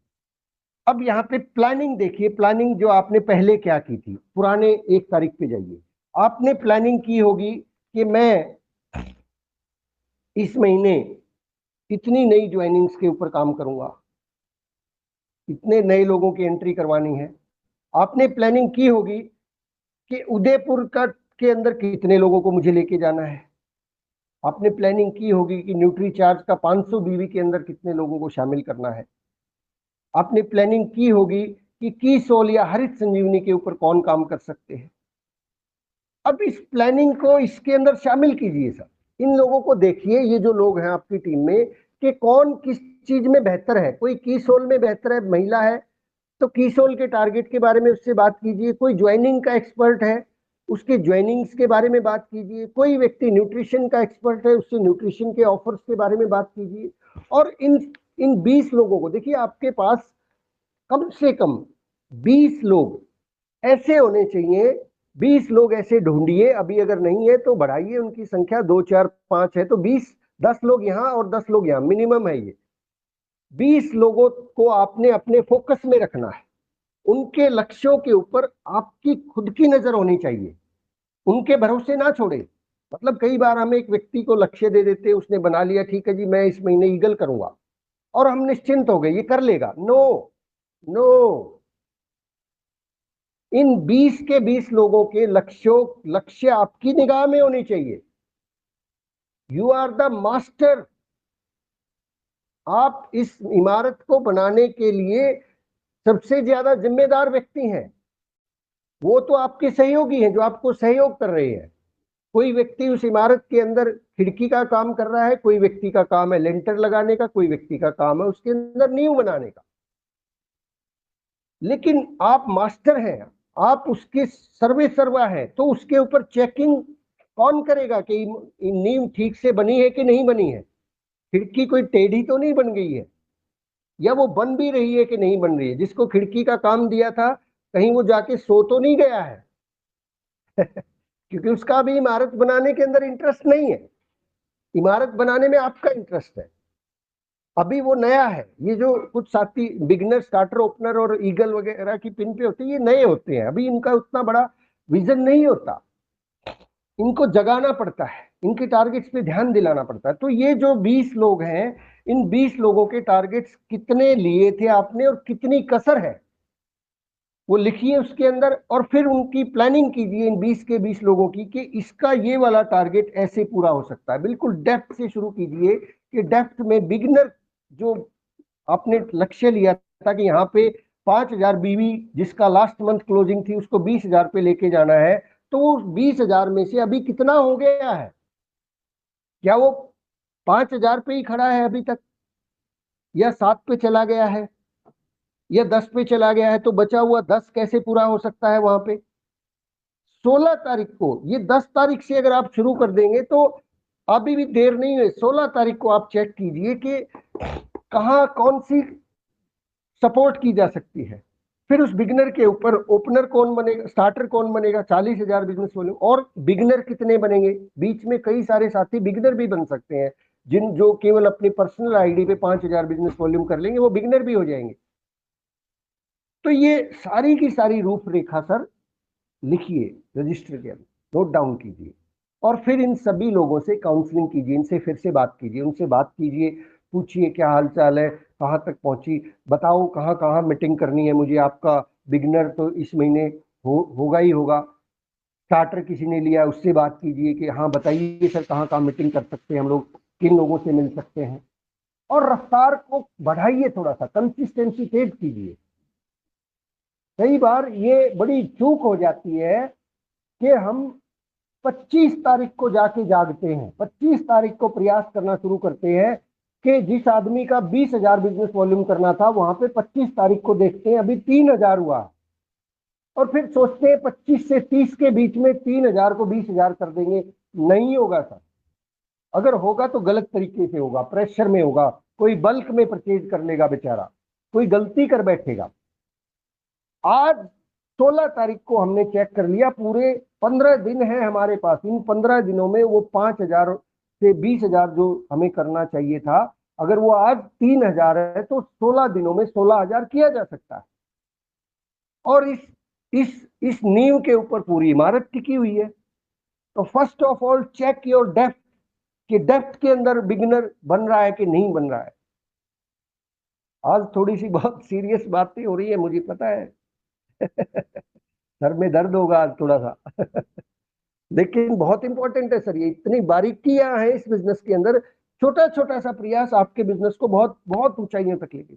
अब यहाँ पे प्लानिंग देखिए, प्लानिंग जो आपने पहले क्या की थी, पुराने 1 तारीख पे जाइए। आपने प्लानिंग की होगी कि मैं इस महीने इतनी नई ज्वाइनिंग्स के ऊपर काम करूंगा, इतने नए लोगों की एंट्री करवानी है। आपने प्लानिंग की होगी कि उदयपुर का के अंदर कितने लोगों को मुझे लेके जाना है। आपने प्लानिंग की होगी कि न्यूट्री चार्ज का 500 बीवी के अंदर कितने लोगों को शामिल करना है। आपने प्लानिंग की होगी कि कीसोल या हरित संजीवनी के ऊपर कौन काम कर सकते हैं। अब इस प्लानिंग को इसके अंदर शामिल कीजिए सर, इन लोगों को देखिए, ये जो लोग हैं आपकी टीम में, कि कौन किस चीज में बेहतर है। कोई कीसोल में बेहतर है, महिला है, तो कीसोल के टारगेट के बारे में उससे बात कीजिए। कोई ज्वाइनिंग का एक्सपर्ट है, उसके ज्वाइनिंग्स के बारे में बात कीजिए। कोई व्यक्ति न्यूट्रिशन का एक्सपर्ट है, उससे न्यूट्रिशन के ऑफर्स के बारे में बात कीजिए। और इन इन 20 लोगों को देखिए, आपके पास कम से कम 20 लोग ऐसे होने चाहिए। 20 लोग ऐसे ढूंढिए, अभी अगर नहीं है तो बढ़ाइए उनकी संख्या, 2 4 5 है तो 20, 10 लोग यहाँ और 10 लोग यहाँ, मिनिमम है ये। 20 लोगों को आपने अपने फोकस में रखना है। उनके लक्ष्यों के ऊपर आपकी खुद की नजर होनी चाहिए, उनके भरोसे ना छोड़े। मतलब कई बार हम एक व्यक्ति को लक्ष्य दे देते, उसने बना लिया, ठीक है जी मैं इस महीने ईगल करूंगा, और हम निश्चिंत हो गए ये कर लेगा। नो नो, इन 20 के 20 लोगों के लक्ष्य आपकी निगाह में होने चाहिए। You are the master. आप इस इमारत को बनाने के लिए सबसे ज्यादा जिम्मेदार व्यक्ति हैं। वो तो आपके सहयोगी हैं जो आपको सहयोग कर रहे हैं। कोई व्यक्ति उस इमारत के अंदर खिड़की का काम कर रहा है, कोई व्यक्ति का काम है लेंटर लगाने का, कोई व्यक्ति का काम है उसके अंदर नींव बनाने का। लेकिन आप मास्टर हैं, आप उसके सर्वे सर्वा है, तो उसके ऊपर चेकिंग कौन करेगा कि नींव ठीक से बनी है कि नहीं बनी है, खिड़की कोई टेढ़ी तो नहीं बन गई है, या वो बन भी रही है कि नहीं बन रही है। जिसको खिड़की का काम दिया था कहीं वो जाके सो तो नहीं गया है क्योंकि उसका अभी इमारत बनाने के अंदर इंटरेस्ट नहीं है, इमारत बनाने में आपका इंटरेस्ट है। अभी वो नया है। ये जो कुछ साथी बिगनर, स्टार्टर, ओपनर और ईगल वगैरह की पिन पे होते हैं, ये नए होते हैं, अभी इनका उतना बड़ा विजन नहीं होता, इनको जगाना पड़ता है, इनके टारगेट्स पे ध्यान दिलाना पड़ता है। तो ये जो 20 लोग हैं, इन 20 लोगों के टारगेट्स कितने लिए थे आपने और कितनी कसर है वो लिखिए उसके अंदर, और फिर उनकी प्लानिंग कीजिए इन 20 के 20 लोगों की, कि इसका ये वाला टारगेट ऐसे पूरा हो सकता है। बिल्कुल डेप्थ से शुरू कीजिए, कि डेप्थ में बिगिनर जो आपने लक्ष्य लिया था कि यहाँ पे 5,000 बीवी जिसका लास्ट मंथ क्लोजिंग थी उसको 20,000 पे लेके जाना है, तो वो 20,000 में से अभी कितना हो गया है? क्या वो 5,000 पे ही खड़ा है अभी तक, या 7 पे चला गया है, या 10 पे चला गया है? तो बचा हुआ 10 कैसे पूरा हो सकता है वहां पे? 16 तारीख को, ये 10 तारीख से अगर आप शुरू कर देंगे तो अभी भी देर नहीं है। 16 तारीख को आप चेक कीजिए कि कहाँ कौन सी सपोर्ट की जा सकती है। फिर उस बिगनर के ऊपर ओपनर कौन बनेगा, स्टार्टर कौन बनेगा, 40,000 बिजनेस वॉल्यूम, और बिगनर कितने बनेंगे? बीच में कई सारे साथी बिगनर भी बन सकते हैं, जिन जो केवल अपनी पर्सनल आईडी पे 5,000 बिजनेस वॉल्यूम कर लेंगे, वो बिगनर भी हो जाएंगे। तो ये सारी की सारी रूपरेखा सर लिखिए रजिस्टर के अंदर, नोट डाउन कीजिए, और फिर इन सभी लोगों से काउंसलिंग कीजिए, इनसे फिर से बात कीजिए, उनसे बात कीजिए, पूछिए क्या हाल चाल है, कहाँ तक पहुंची, बताओ कहाँ कहाँ मीटिंग करनी है मुझे। आपका बिगनर तो इस महीने होगा ही होगा। स्टार्टर किसी ने लिया, उससे बात कीजिए कि हाँ बताइए सर कहाँ कहाँ मीटिंग कर सकते हैं हम लोग, किन लोगों से मिल सकते हैं, और रफ्तार को बढ़ाइए, थोड़ा सा कंसिस्टेंसी तेज कीजिए। कई बार ये बड़ी चूक हो जाती है कि हम 25 तारीख को जाके जागते हैं, 25 तारीख को प्रयास करना शुरू करते हैं कि जिस आदमी का 20,000 बिजनेस वॉल्यूम करना था वहां पे 25 तारीख को देखते हैं अभी 3,000 हुआ, और फिर सोचते हैं 25 से 30 के बीच में 3,000 को 20,000 कर देंगे। नहीं होगा सर, अगर होगा तो गलत तरीके से होगा, प्रेशर में होगा, कोई बल्क में परचेज कर लेगा बेचारा, कोई गलती कर बैठेगा। आज 16 तारीख को हमने चेक कर लिया, पूरे 15 दिन है हमारे पास, इन 15 दिनों में वो 5,000 से 20,000 जो हमें करना चाहिए था, अगर वो आज 3,000 है तो 16 दिनों में 16,000 किया जा सकता है। और इस नींव के ऊपर पूरी इमारत टिकी हुई है। तो first of all check your depth, कि डेप्थ के अंदर बिगिनर बन रहा है कि नहीं बन रहा है। आज थोड़ी सी बहुत सीरियस बातें हो रही है, मुझे पता है सर में दर्द होगा आज थोड़ा सा लेकिन बहुत इंपॉर्टेंट है सर, ये इतनी बारीकियां हैं इस बिजनेस के अंदर, छोटा छोटा सा प्रयास आपके बिजनेस को बहुत बहुत ऊंचाइयों तक लेके।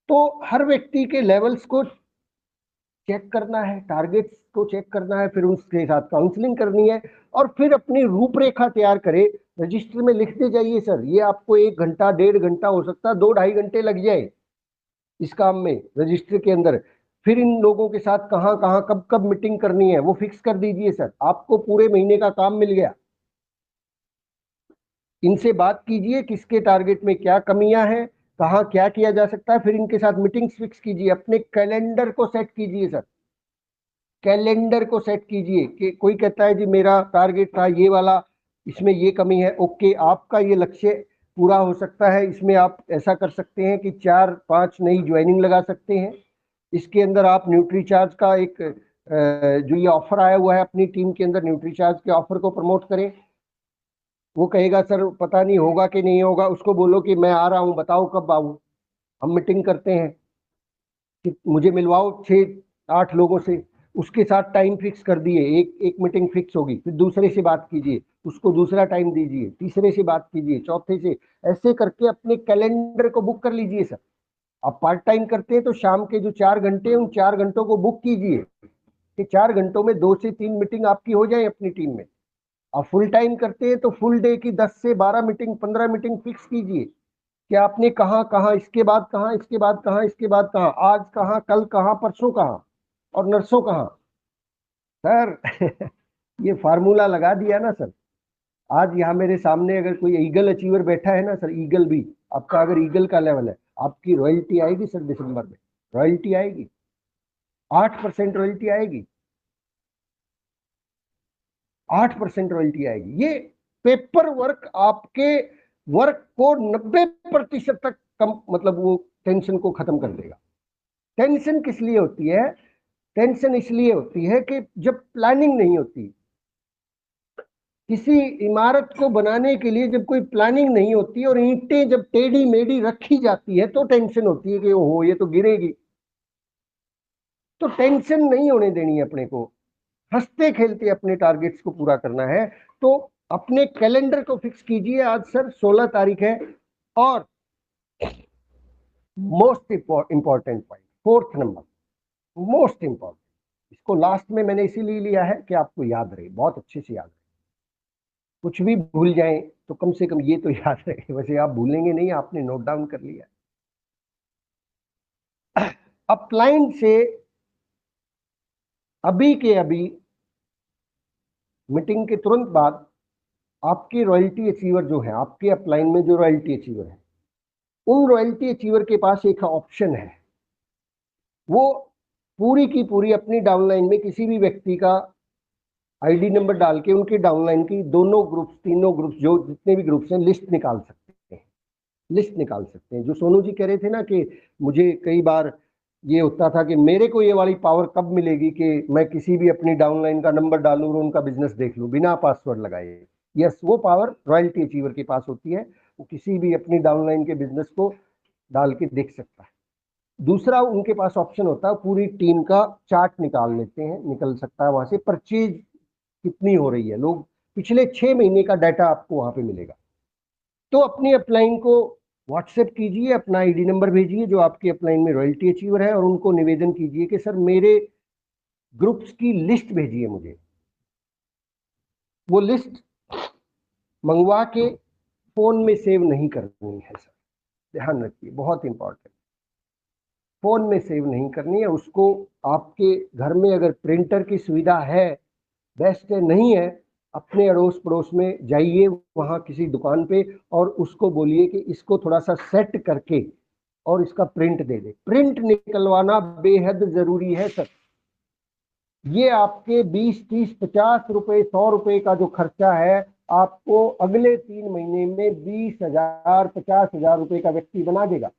तो हर व्यक्ति के लेवल्स को चेक करना है, टारगेट्स को चेक करना है, फिर उसके साथ काउंसलिंग करनी है, और फिर अपनी रूपरेखा तैयार करे, रजिस्टर में लिखते जाइए। सर ये आपको 1 घंटा 1.5 घंटा हो सकता है, 2-2.5 घंटे लग जाए इस काम में रजिस्टर के अंदर। फिर इन लोगों के साथ कहाँ कहाँ कब कब मीटिंग करनी है वो फिक्स कर दीजिए सर, आपको पूरे महीने का काम मिल गया। इनसे बात कीजिए किसके टारगेट में क्या कमियां हैं, कहाँ क्या किया जा सकता है, फिर इनके साथ मीटिंग्स फिक्स कीजिए, अपने कैलेंडर को सेट कीजिए सर, कैलेंडर को सेट कीजिए कि कोई कहता है जी मेरा टारगेट था ये वाला, इसमें ये कमी है, ओके आपका ये लक्ष्य पूरा हो सकता है, इसमें आप ऐसा कर सकते हैं कि 4-5 नई ज्वाइनिंग लगा सकते हैं, इसके अंदर आप न्यूट्री चार्ज का एक जो ये ऑफर आया हुआ है अपनी टीम के अंदर, न्यूट्री चार्ज के ऑफर को प्रमोट करें। वो कहेगा सर पता नहीं होगा कि नहीं होगा, उसको बोलो कि मैं आ रहा हूँ, बताओ कब आऊँ, हम मीटिंग करते हैं, कि मुझे मिलवाओ 6-8 लोगों से, उसके साथ टाइम फिक्स कर दिए, एक मीटिंग फिक्स होगी, फिर दूसरे से बात कीजिए, उसको दूसरा टाइम दीजिए, तीसरे से बात कीजिए, चौथे से, ऐसे करके अपने कैलेंडर को बुक कर लीजिए सर। आप पार्ट टाइम करते हैं तो शाम के जो 4 घंटे, उन 4 घंटों को बुक कीजिए कि 4 घंटों में 2 से 3 मीटिंग आपकी हो जाए अपनी टीम में। आप फुल टाइम करते हैं तो फुल डे की 10 से 12 मीटिंग, 15 मीटिंग फिक्स कीजिए कि आपने कहाँ कहाँ, इसके बाद कहाँ, इसके बाद कहाँ, इसके बाद कहाँ, आज कहाँ, कल कहाँ, परसों कहाँ, और नरसों कहाँ। सर ये फार्मूला लगा दिया ना सर। आज यहाँ मेरे सामने अगर कोई ईगल अचीवर बैठा है ना सर, ईगल भी, आपका अगर ईगल का लेवल है, आपकी रॉयल्टी आएगी सर दिसंबर में, रॉयल्टी आएगी, 8% रॉयल्टी आएगी, 8% रॉयल्टी आएगी। ये पेपर वर्क आपके वर्क को 90% तक कम, मतलब वो टेंशन को खत्म कर देगा। टेंशन किस लिए होती है? टेंशन इसलिए होती है कि जब प्लानिंग नहीं होती, किसी इमारत को बनाने के लिए जब कोई प्लानिंग नहीं होती और ईंटें जब टेढ़ी मेढ़ी रखी जाती है तो टेंशन होती है कि ओहो ये तो गिरेगी। तो टेंशन नहीं होने देनी है अपने को, हंसते खेलते अपने टारगेट्स को पूरा करना है। तो अपने कैलेंडर को फिक्स कीजिए, आज सर 16 तारीख है। और most important point, 4th number, most important, इसको लास्ट में मैंने इसीलिए लिया है कि आपको याद रहे, बहुत अच्छे से याद रहे। कुछ भी भूल जाएं तो कम से कम ये तो याद रहे, वैसे आप भूलेंगे नहीं, आपने नोट डाउन कर लिया। अपलाइन से अभी के अभी मीटिंग के तुरंत बाद आपके रॉयल्टी अचीवर जो है, आपके अपलाइन में जो रॉयल्टी अचीवर है, उन रॉयल्टी अचीवर के पास एक ऑप्शन है, वो पूरी की पूरी अपनी डाउनलाइन में किसी भी व्यक्ति का आईडी नंबर डाल के उनके डाउनलाइन की दोनों ग्रुप्स, तीनों ग्रुप्स, जो जितने भी ग्रुप्स हैं, लिस्ट निकाल सकते हैं, लिस्ट निकाल सकते हैं। जो सोनू जी कह रहे थे ना कि मुझे कई बार ये होता था कि मेरे को ये वाली पावर कब मिलेगी कि मैं किसी भी अपनी डाउनलाइन का नंबर डालूं और उनका बिजनेस देख लूं बिना पासवर्ड लगाए। यस, वो पावर रॉयल्टी अचीवर के पास होती है, वो किसी भी अपनी डाउनलाइन के बिजनेस को डाल के देख सकता है। दूसरा उनके पास ऑप्शन होता है, पूरी टीम का चार्ट निकाल लेते हैं, निकल सकता है वहां से परचेज कितनी हो रही है, लोग पिछले 6 महीने का डाटा आपको वहां पे मिलेगा। तो अपनी अपलाइन को व्हाट्सएप कीजिए, अपना आईडी नंबर भेजिए जो आपके अपलाइन में रॉयल्टी अचीवर है, और उनको निवेदन कीजिए कि सर मेरे ग्रुप्स की लिस्ट भेजिए मुझे। वो लिस्ट मंगवा के फोन में सेव नहीं करनी है सर, ध्यान रखिए, बहुत इंपॉर्टेंट। फोन में सेव नहीं करनी है उसको। आपके घर में अगर प्रिंटर की सुविधा है, बेस्ट है, नहीं है, अपने अड़ोस पड़ोस में जाइए वहां किसी दुकान पे और उसको बोलिए कि इसको थोड़ा सा सेट करके और इसका प्रिंट दे दे। प्रिंट निकलवाना बेहद जरूरी है सर। ये आपके 20, 30, 50 रुपए, 100 रुपए का जो खर्चा है, आपको अगले 3 महीने में 20,000, 50,000 रुपए का व्यक्ति बना देगा।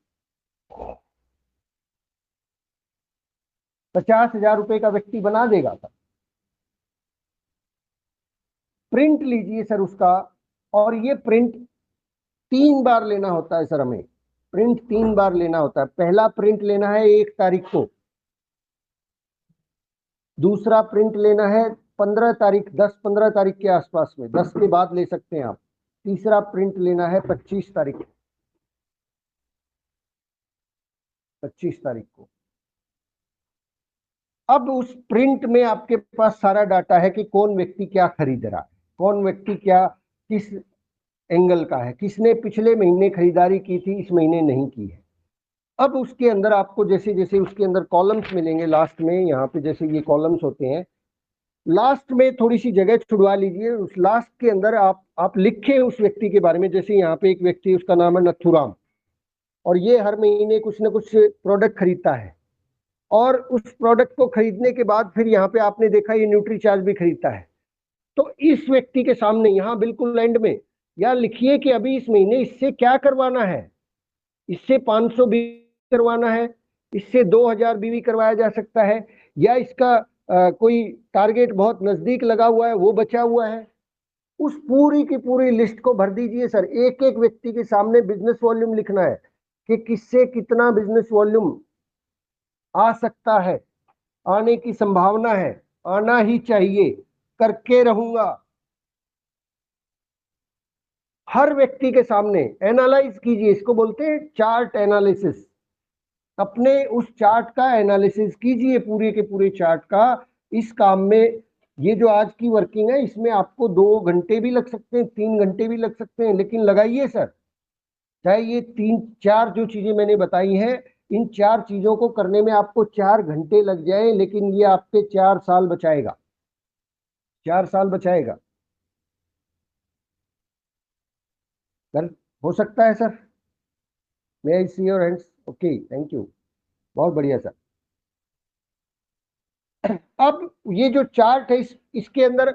50,000 रुपए का व्यक्ति बना देगा सर। प्रिंट लीजिए सर उसका, और ये प्रिंट 3 बार लेना होता है सर, हमें प्रिंट 3 बार लेना होता है। पहला प्रिंट लेना है 1 तारीख को, दूसरा प्रिंट लेना है 15 तारीख, 10-15 तारीख के आसपास में, 10 के बाद ले सकते हैं आप। तीसरा प्रिंट लेना है 25 तारीख, 25 तारीख को। अब उस प्रिंट में आपके पास सारा डाटा है कि कौन व्यक्ति क्या खरीद रहा है, कौन व्यक्ति क्या किस एंगल का है, किसने पिछले महीने खरीदारी की थी, इस महीने नहीं की है। अब उसके अंदर आपको जैसे जैसे उसके अंदर कॉलम्स मिलेंगे लास्ट में, यहाँ पे जैसे ये कॉलम्स होते हैं, लास्ट में थोड़ी सी जगह छुड़वा लीजिए। उस लास्ट के अंदर आप लिखें उस व्यक्ति के बारे में। जैसे यहाँ पे एक व्यक्ति, उसका नाम है नथुराम, और ये हर महीने कुछ ना कुछ प्रोडक्ट खरीदता है, और उस प्रोडक्ट को खरीदने के बाद फिर यहाँ पे आपने देखा ये न्यूट्री चार्ज भी खरीदता है। तो इस व्यक्ति के सामने यहाँ बिल्कुल एंड में या लिखिए कि अभी इस महीने इससे क्या करवाना है। इससे 500 बीवी करवाना है, इससे 2000 बीवी करवाया जा सकता है, या इसका कोई टारगेट बहुत नजदीक लगा हुआ है, वो बचा हुआ है। उस पूरी की पूरी लिस्ट को भर दीजिए सर। एक एक व्यक्ति के सामने बिजनेस वॉल्यूम लिखना है कि किससे कितना बिजनेस वॉल्यूम आ सकता है, आने की संभावना है, आना ही चाहिए, करके रहूंगा। हर व्यक्ति के सामने एनालाइज कीजिए, इसको बोलते हैं चार्ट एनालिसिस। अपने उस चार्ट का एनालिसिस कीजिए, पूरे के पूरे चार्ट का। इस काम में ये जो आज की वर्किंग है, इसमें आपको 2 घंटे भी लग सकते हैं, 3 घंटे भी लग सकते हैं, लेकिन लगाइए सर। चाहे ये 3-4 जो चीजें मैंने बताई हैं, इन 4 चीजों को करने में आपको 4 घंटे लग जाए, लेकिन ये आपके 4 साल बचाएगा, 4 साल बचाएगा सर। हो सकता है sir? May I see your hands? Okay, thank you, बहुत बढ़िया सर। अब ये जो चार्ट है, इसके अंदर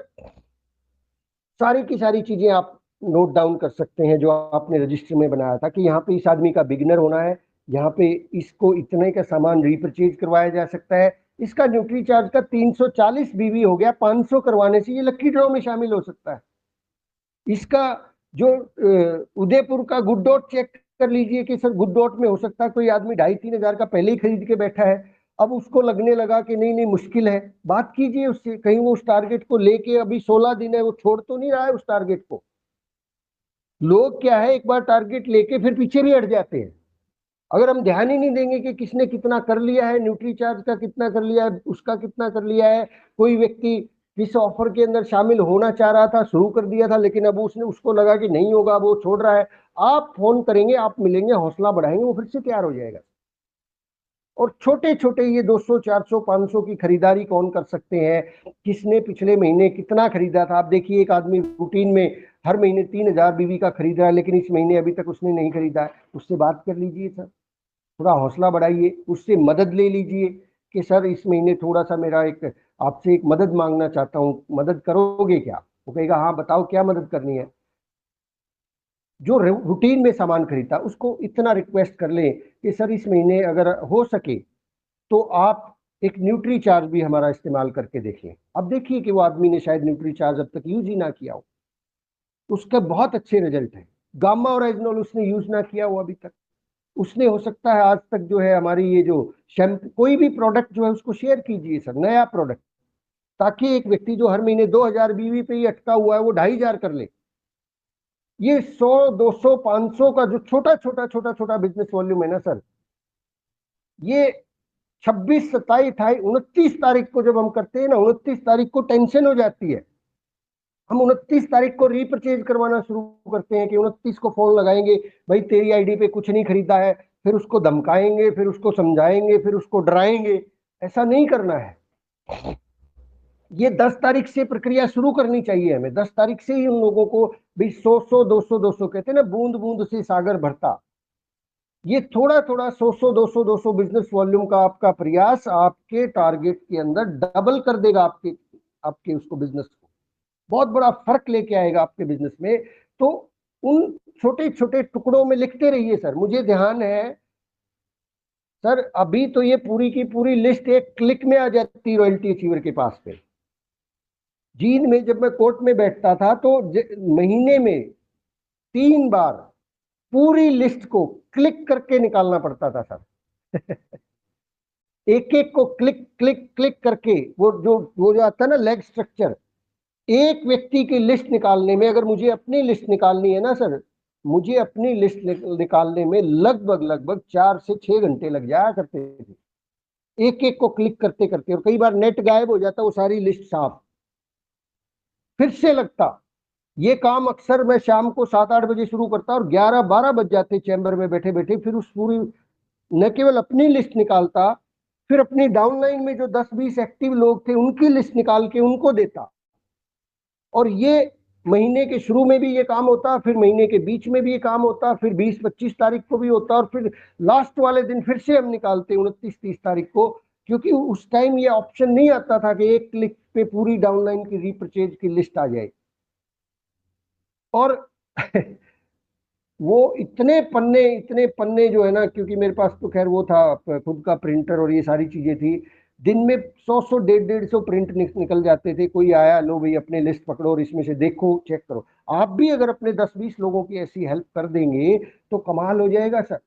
सारी की सारी चीजें आप नोट डाउन कर सकते हैं जो आपने रजिस्टर में बनाया था, कि यहाँ पे इस आदमी का बिगिनर होना है, यहाँ पे इसको इतने का सामान रिपर्चेज करवाया जा सकता है, इसका न्यूट्री चार्ज का 340 बीवी हो गया, 500 करवाने से ये लक्की ड्रॉ में शामिल हो सकता है। इसका जो उदयपुर का गुड डॉट चेक कर लीजिए कि सर गुड डॉट में हो सकता है कोई आदमी 2,500-3 हजार का पहले ही खरीद के बैठा है, अब उसको लगने लगा कि नहीं नहीं मुश्किल है। बात कीजिए उससे, कहीं वो उस टारगेट को लेके, अभी 16 दिन है, वो छोड़ तो नहीं रहा है उस टारगेट को। लोग क्या है, एक बार टारगेट लेके फिर पीछे भी हट जाते हैं। अगर हम ध्यान ही नहीं देंगे कि किसने कितना कर लिया है, न्यूट्री चार्ज का कितना कर लिया है, उसका कितना कर लिया है, कोई व्यक्ति किस ऑफर के अंदर शामिल होना चाह रहा था, शुरू कर दिया था, लेकिन अब उसने उसको लगा कि नहीं होगा, वो छोड़ रहा है, आप फोन करेंगे, आप मिलेंगे, हौसला बढ़ाएंगे, वो फिर से तैयार हो जाएगा। और छोटे छोटे ये 200, 400, 500 की खरीदारी कौन कर सकते हैं, किसने पिछले महीने कितना खरीदा था। आप देखिए, एक आदमी रूटीन में हर महीने 3,000 बीवी का खरीद रहा है, लेकिन इस महीने अभी तक उसने नहीं खरीदा है, उससे बात कर लीजिए सर, थोड़ा हौसला बढ़ाइए, उससे मदद ले लीजिए कि सर इस महीने थोड़ा सा मेरा एक आपसे एक मदद मांगना चाहता हूँ, मदद करोगे क्या? वो कहेगा हाँ बताओ क्या मदद करनी है। जो रूटीन में सामान खरीदता उसको इतना रिक्वेस्ट कर लें कि सर इस महीने अगर हो सके तो आप एक न्यूट्री चार्ज भी हमारा इस्तेमाल करके देखें। अब देखिए कि वो आदमी ने शायद न्यूट्री चार्ज अब तक यूज ही ना किया हो, उसके बहुत अच्छे रिजल्ट है। गामा और एजनोल उसने यूज ना किया हो अभी तक, उसने हो सकता है आज तक जो है हमारी ये जो शैम्पू कोई भी प्रोडक्ट जो है उसको शेयर कीजिए सर, नया प्रोडक्ट, ताकि एक व्यक्ति जो हर महीने 2000 बीवी पे ही अटका हुआ है वो 2500 कर ले। ये 100, 200, 500 का जो छोटा छोटा छोटा छोटा बिजनेस वॉल्यूम है ना सर, ये 26, 27, 28, 29 तारीख को जब हम करते हैं ना, 29 तारीख को टेंशन हो जाती है। हम 29 तारीख को रीपरचेज करवाना शुरू करते हैं कि 29 को फोन लगाएंगे, भाई तेरी आईडी पे कुछ नहीं खरीदा है, फिर उसको धमकाएंगे, फिर उसको समझाएंगे, फिर उसको डराएंगे। ऐसा नहीं करना है। ये 10 तारीख से प्रक्रिया शुरू करनी चाहिए हमें। 10 तारीख से ही उन लोगों को भी 100, 100, 200, 200 कहते हैं ना, बूंद बूंद से सागर भरता। ये थोड़ा थोड़ा 100, 100, 200, 200 बिजनेस वॉल्यूम का आपका प्रयास आपके टारगेट के अंदर डबल कर देगा, आपके आपके उसको बिजनेस को बहुत बड़ा फर्क लेके आएगा आपके बिजनेस में। तो उन छोटे छोटे टुकड़ों में लिखते रहिए सर। मुझे ध्यान है सर, अभी तो ये पूरी की पूरी लिस्ट एक क्लिक में आ जाती रॉयल्टी अचीवर के पास पे। जींद में जब मैं कोर्ट में बैठता था तो महीने में 3 बार पूरी लिस्ट को क्लिक करके निकालना पड़ता था सर। एक एक को क्लिक क्लिक क्लिक करके वो जो आता है ना लेग स्ट्रक्चर, एक व्यक्ति की लिस्ट निकालने में, अगर मुझे अपनी लिस्ट निकालनी है ना सर, मुझे अपनी लिस्ट निकालने में लगभग लगभग 4 से 6 घंटे लग जाया करते थे, एक एक को क्लिक करते करते। और कई बार नेट गायब हो जाता, वो सारी लिस्ट साफ फिर से लगता। ये काम अक्सर मैं शाम को 7-8 बजे शुरू करता और 11-12 बज जाते चैम्बर में बैठे बैठे। फिर उस पूरी न केवल अपनी लिस्ट निकालता, फिर अपनी डाउनलाइन में जो 10-20 एक्टिव लोग थे उनकी लिस्ट निकाल के उनको देता। और ये महीने के शुरू में भी ये काम होता, फिर महीने के बीच में भी ये काम होता, फिर 20-25 तारीख को भी होता, और फिर लास्ट वाले दिन फिर से हम निकालते 29-30 तारीख को। क्योंकि उस टाइम ये ऑप्शन नहीं आता था कि एक क्लिक पे पूरी डाउनलाइन की रीपरचेज की लिस्ट आ जाए। और वो इतने पन्ने जो है ना, क्योंकि मेरे पास तो खैर वो था खुद का प्रिंटर और ये सारी चीजें थी, दिन में 100, 150 प्रिंट निकल जाते थे। कोई आया, लो भाई अपने लिस्ट पकड़ो और इसमें से देखो, चेक करो। आप भी अगर अपने 10-20 लोगों की ऐसी हेल्प कर देंगे तो कमाल हो जाएगा सर।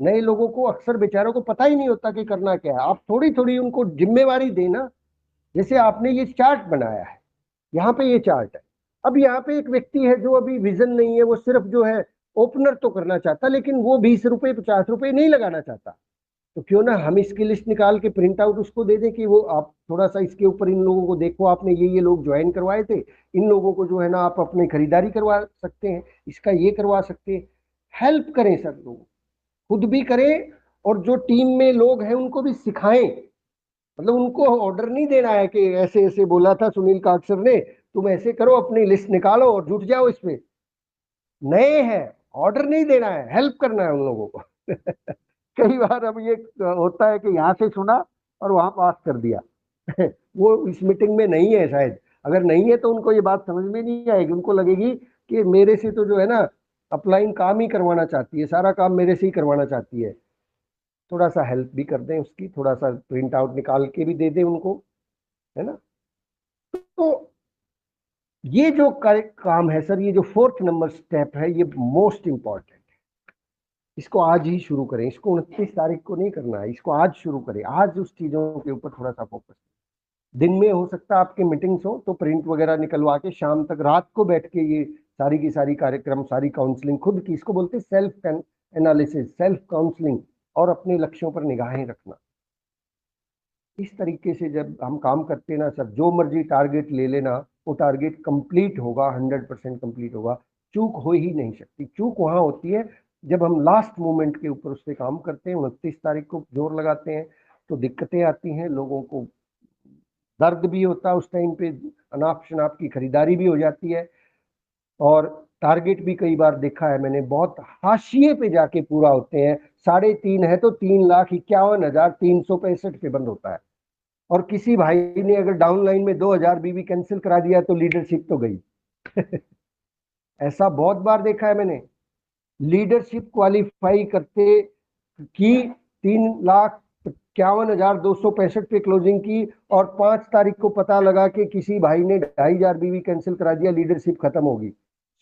नए लोगों को अक्सर बेचारों को पता ही नहीं होता कि करना क्या है। आप थोड़ी थोड़ी उनको जिम्मेवारी देना। जैसे आपने ये चार्ट बनाया है, यहाँ पे ये चार्ट है। अब यहाँ पे एक व्यक्ति है जो अभी विजन नहीं है, वो सिर्फ जो है ओपनर तो करना चाहता, लेकिन वो 20 रुपए 50 रुपए नहीं लगाना चाहता। तो क्यों ना हम इसकी लिस्ट निकाल के प्रिंट आउट उसको दे दें कि वो आप थोड़ा सा इसके ऊपर इन लोगों को देखो, आपने ये लोग ज्वाइन करवाए थे, इन लोगों को जो है ना आप अपनी खरीदारी करवा सकते हैं, इसका ये करवा सकते हैं। हेल्प करें सर, लोग खुद भी करें और जो टीम में लोग हैं उनको भी सिखाएं। मतलब उनको ऑर्डर नहीं देना है कि ऐसे ऐसे बोला था सुनील काकसर ने, तुम ऐसे करो, अपनी लिस्ट निकालो और जुट जाओ इसमें। नए हैं, ऑर्डर नहीं देना है, हेल्प करना है उन लोगों को। कई बार अब ये होता है कि यहाँ से सुना और वहां पास कर दिया। वो इस मीटिंग में नहीं है शायद। अगर नहीं है तो उनको ये बात समझ में नहीं आएगी, उनको लगेगी कि मेरे से तो जो है ना अपलाइन काम ही करवाना चाहती है, सारा काम मेरे से ही करवाना चाहती है। थोड़ा सा हेल्प भी कर दें उसकी, थोड़ा सा प्रिंट आउट निकाल के भी दे दें उनको, है ना। तो ये जो काम है सर, ये जो 4th नंबर स्टेप है, ये मोस्ट इंपॉर्टेंट है। इसको आज ही शुरू करें, इसको 29 तारीख को नहीं करना है, इसको आज शुरू करें। आज उस चीजों के ऊपर थोड़ा सा फोकस। दिन में हो सकता है आपके मीटिंग्स हो तो प्रिंट वगैरह निकलवा के शाम तक रात को बैठ के ये सारी की सारी कार्यक्रम, सारी काउंसलिंग खुद की, इसको बोलते हैं सेल्फ एनालिसिस, सेल्फ काउंसलिंग, और अपने लक्ष्यों पर निगाहें रखना। इस तरीके से जब हम काम करते हैं ना सर, जो मर्जी टारगेट ले लेना, वो टारगेट कंप्लीट होगा, 100% कंप्लीट होगा। चूक हो ही नहीं सकती। चूक वहां होती है जब हम लास्ट मोमेंट के ऊपर उस पर काम करते हैं, 29 तारीख को जोर लगाते हैं तो दिक्कतें आती हैं, लोगों को दर्द भी होता है उस टाइम पे, अनाप शनाप की खरीदारी भी हो जाती है, और टारगेट भी कई बार देखा है मैंने बहुत हाशिए पे जाके पूरा होते हैं। 3.5 है तो 3,51,365 पे बंद होता है। और किसी भाई ने अगर डाउनलाइन में 2000 बीवी कैंसिल करा दिया तो लीडरशिप तो गई। ऐसा बहुत बार देखा है मैंने। लीडरशिप क्वालिफाई करते की 3,51,265 पे क्लोजिंग की, और 5 तारीख को पता लगा कि किसी भाई ने 2,500 बीवी कैंसिल करा दिया, लीडरशिप खत्म होगी,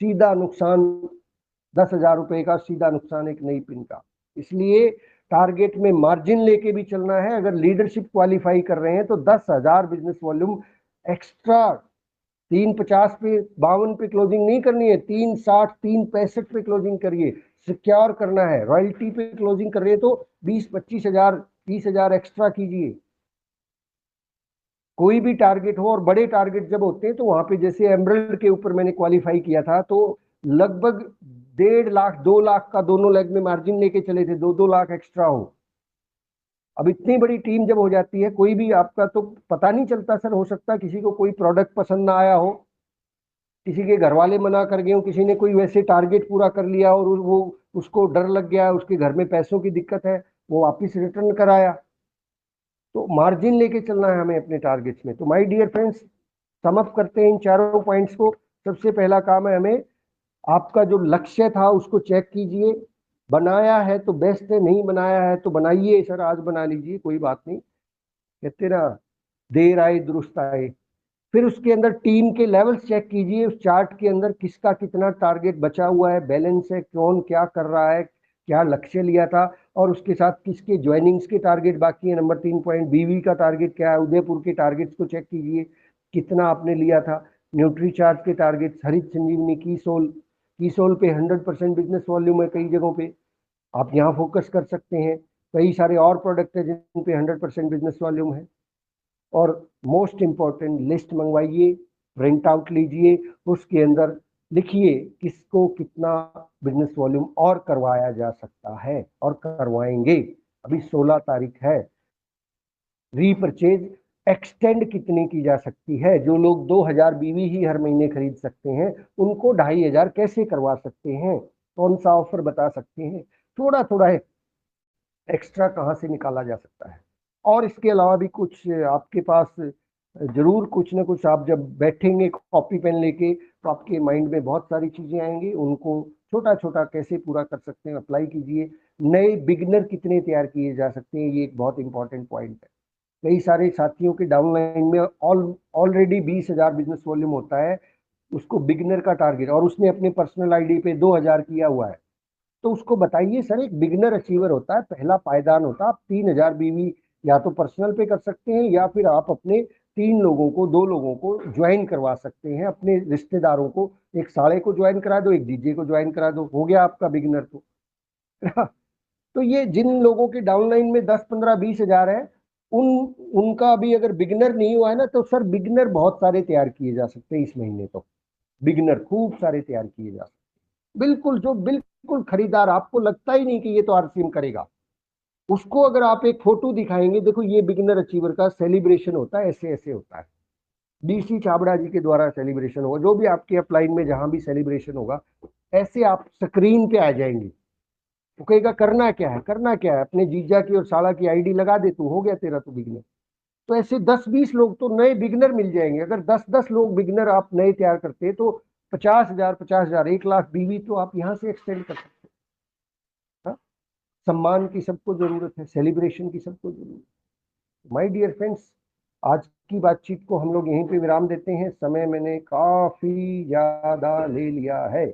सीधा नुकसान 10,000 रुपए का सीधा नुकसान एक नई पिन का। इसलिए टारगेट में मार्जिन लेके भी चलना है। अगर लीडरशिप क्वालिफाई कर रहे हैं तो 10,000 बिजनेस वॉल्यूम एक्स्ट्रा 350 पे 52 पे क्लोजिंग नहीं करनी है, 360 365 पे क्लोजिंग करिए। सिक्योर करना है। रॉयल्टी पे क्लोजिंग कर रहे हैं तो 20-25 हजार 30,000 एक्स्ट्रा कीजिए। कोई भी टारगेट हो, और बड़े टारगेट जब होते हैं तो वहां पे जैसे एमरल्ड के ऊपर मैंने क्वालिफाई किया था तो लगभग 1.5 लाख 2 लाख का दोनों लेग में मार्जिन लेके चले थे, 2-2 लाख एक्स्ट्रा हो। अब इतनी बड़ी टीम जब हो जाती है, कोई भी आपका तो पता नहीं चलता सर। हो सकता है किसी को कोई प्रोडक्ट पसंद ना आया हो, किसी के घर वाले मना कर गए हो, किसी ने कोई वैसे टारगेट पूरा कर लिया और वो उसको डर लग गया, उसके घर में पैसों की दिक्कत है, वो वापिस रिटर्न कराया। तो मार्जिन लेके चलना है हमें अपने टारगेट्स में। तो my dear friends, sum up करते हैं इन चारों पॉइंट्स को। सबसे पहला काम है हमें आपका जो लक्ष्य था उसको चेक कीजिए। बनाया है तो बेस्ट है, नहीं बनाया है तो बनाइए सर, आज बना लीजिए, कोई बात नहीं। कहते ना, देर आए दुरुस्त आए। फिर उसके अंदर टीम के लेवल्स चेक कीजिए, उस चार्ट के अंदर किसका कितना टारगेट बचा हुआ है, बैलेंस है, कौन क्या कर रहा है, क्या लक्ष्य लिया था, और उसके साथ किसके ज्वाइनिंग्स के टारगेट बाकी है। नंबर 3 पॉइंट, बीवी का टारगेट क्या है, उदयपुर के टारगेट्स को चेक कीजिए, कितना आपने लिया था। न्यूट्री चार्ज के टारगेट्स, हरित संजीवनी, की सोल पे 100% बिजनेस वॉल्यूम है कई जगहों पे, आप यहाँ फोकस कर सकते हैं। कई सारे और प्रोडक्ट है जिन पे 100% बिजनेस वॉल्यूम है। और मोस्ट इंपॉर्टेंट, लिस्ट मंगवाइए, प्रिंट आउट लीजिए, उसके अंदर लिखिए किसको कितना बिजनेस वॉल्यूम और करवाया जा सकता है और करवाएंगे। अभी 16 तारीख है। रीपरचेज एक्सटेंड कितनी की जा सकती है। जो लोग 2,000 बीवी ही हर महीने खरीद सकते हैं उनको 2,500 कैसे करवा सकते हैं, कौन सा ऑफर बता सकते हैं, थोड़ा थोड़ा एक्स्ट्रा कहाँ से निकाला जा सकता है। और इसके अलावा भी कुछ आपके पास जरूर कुछ ना कुछ, आप जब बैठेंगे कॉपी पेन लेके तो आपके माइंड में बहुत सारी चीजें आएंगी, उनको छोटा छोटा कैसे पूरा कर सकते हैं अप्लाई कीजिए। नए बिगनर कितने तैयार किए जा सकते हैं, ये एक बहुत इंपॉर्टेंट पॉइंट है। कई सारे साथियों के डाउनलाइन में ऑलरेडी 20,000 बिजनेस वॉल्यूम होता है, उसको बिगनर का टारगेट, और उसने अपने पर्सनल आईडी पे 2,000 किया हुआ है। तो उसको बताइए सर, एक बिगनर अचीवर होता है, पहला पायदान होता है, आप 3,000 बीवी या तो पर्सनल पे कर सकते हैं या फिर आप अपने 3 लोगों को 2 लोगों को ज्वाइन करवा सकते हैं, अपने रिश्तेदारों को, एक साले को ज्वाइन करा दो, एक डीजे को ज्वाइन करा दो, हो गया आपका बिगनर। तो तो ये जिन लोगों के डाउनलाइन में 10, 15, 20 हजार है, उन उनका अभी अगर बिगनर नहीं हुआ है ना, तो सर बिगनर बहुत सारे तैयार किए जा सकते हैं इस महीने। तो बिगनर खूब सारे तैयार किए जा सकते हैं, बिल्कुल जो बिल्कुल खरीदार आपको लगता ही नहीं कि ये तो आरसीएम करेगा, उसको अगर आप एक फोटो दिखाएंगे, देखो ये बिगिनर अचीवर का सेलिब्रेशन होता है, ऐसे ऐसे होता है। डीसी छाबड़ा जी के द्वारा सेलिब्रेशन होगा, जो भी आपके अपलाइन में जहां भी सेलिब्रेशन होगा, ऐसे आप स्क्रीन पे आ जाएंगे। वो कहेगा करना क्या है, करना क्या है, अपने जीजा की और साला की आईडी लगा दे, तू हो गया तेरा तो बिगिनर। तो ऐसे 10-20 लोग तो नए बिगिनर मिल जाएंगे। अगर 10-10 लोग बिगिनर आप नए तैयार करते हैं तो 50,000 1 लाख बीवी तो आप यहां से एक्सटेंड कर सकते हैं। सम्मान की सबको जरूरत है, सेलिब्रेशन की सबको जरूरत है। माय डियर फ्रेंड्स, आज की बातचीत को हम लोग यहीं पे विराम देते हैं। समय मैंने काफी ज्यादा ले लिया है।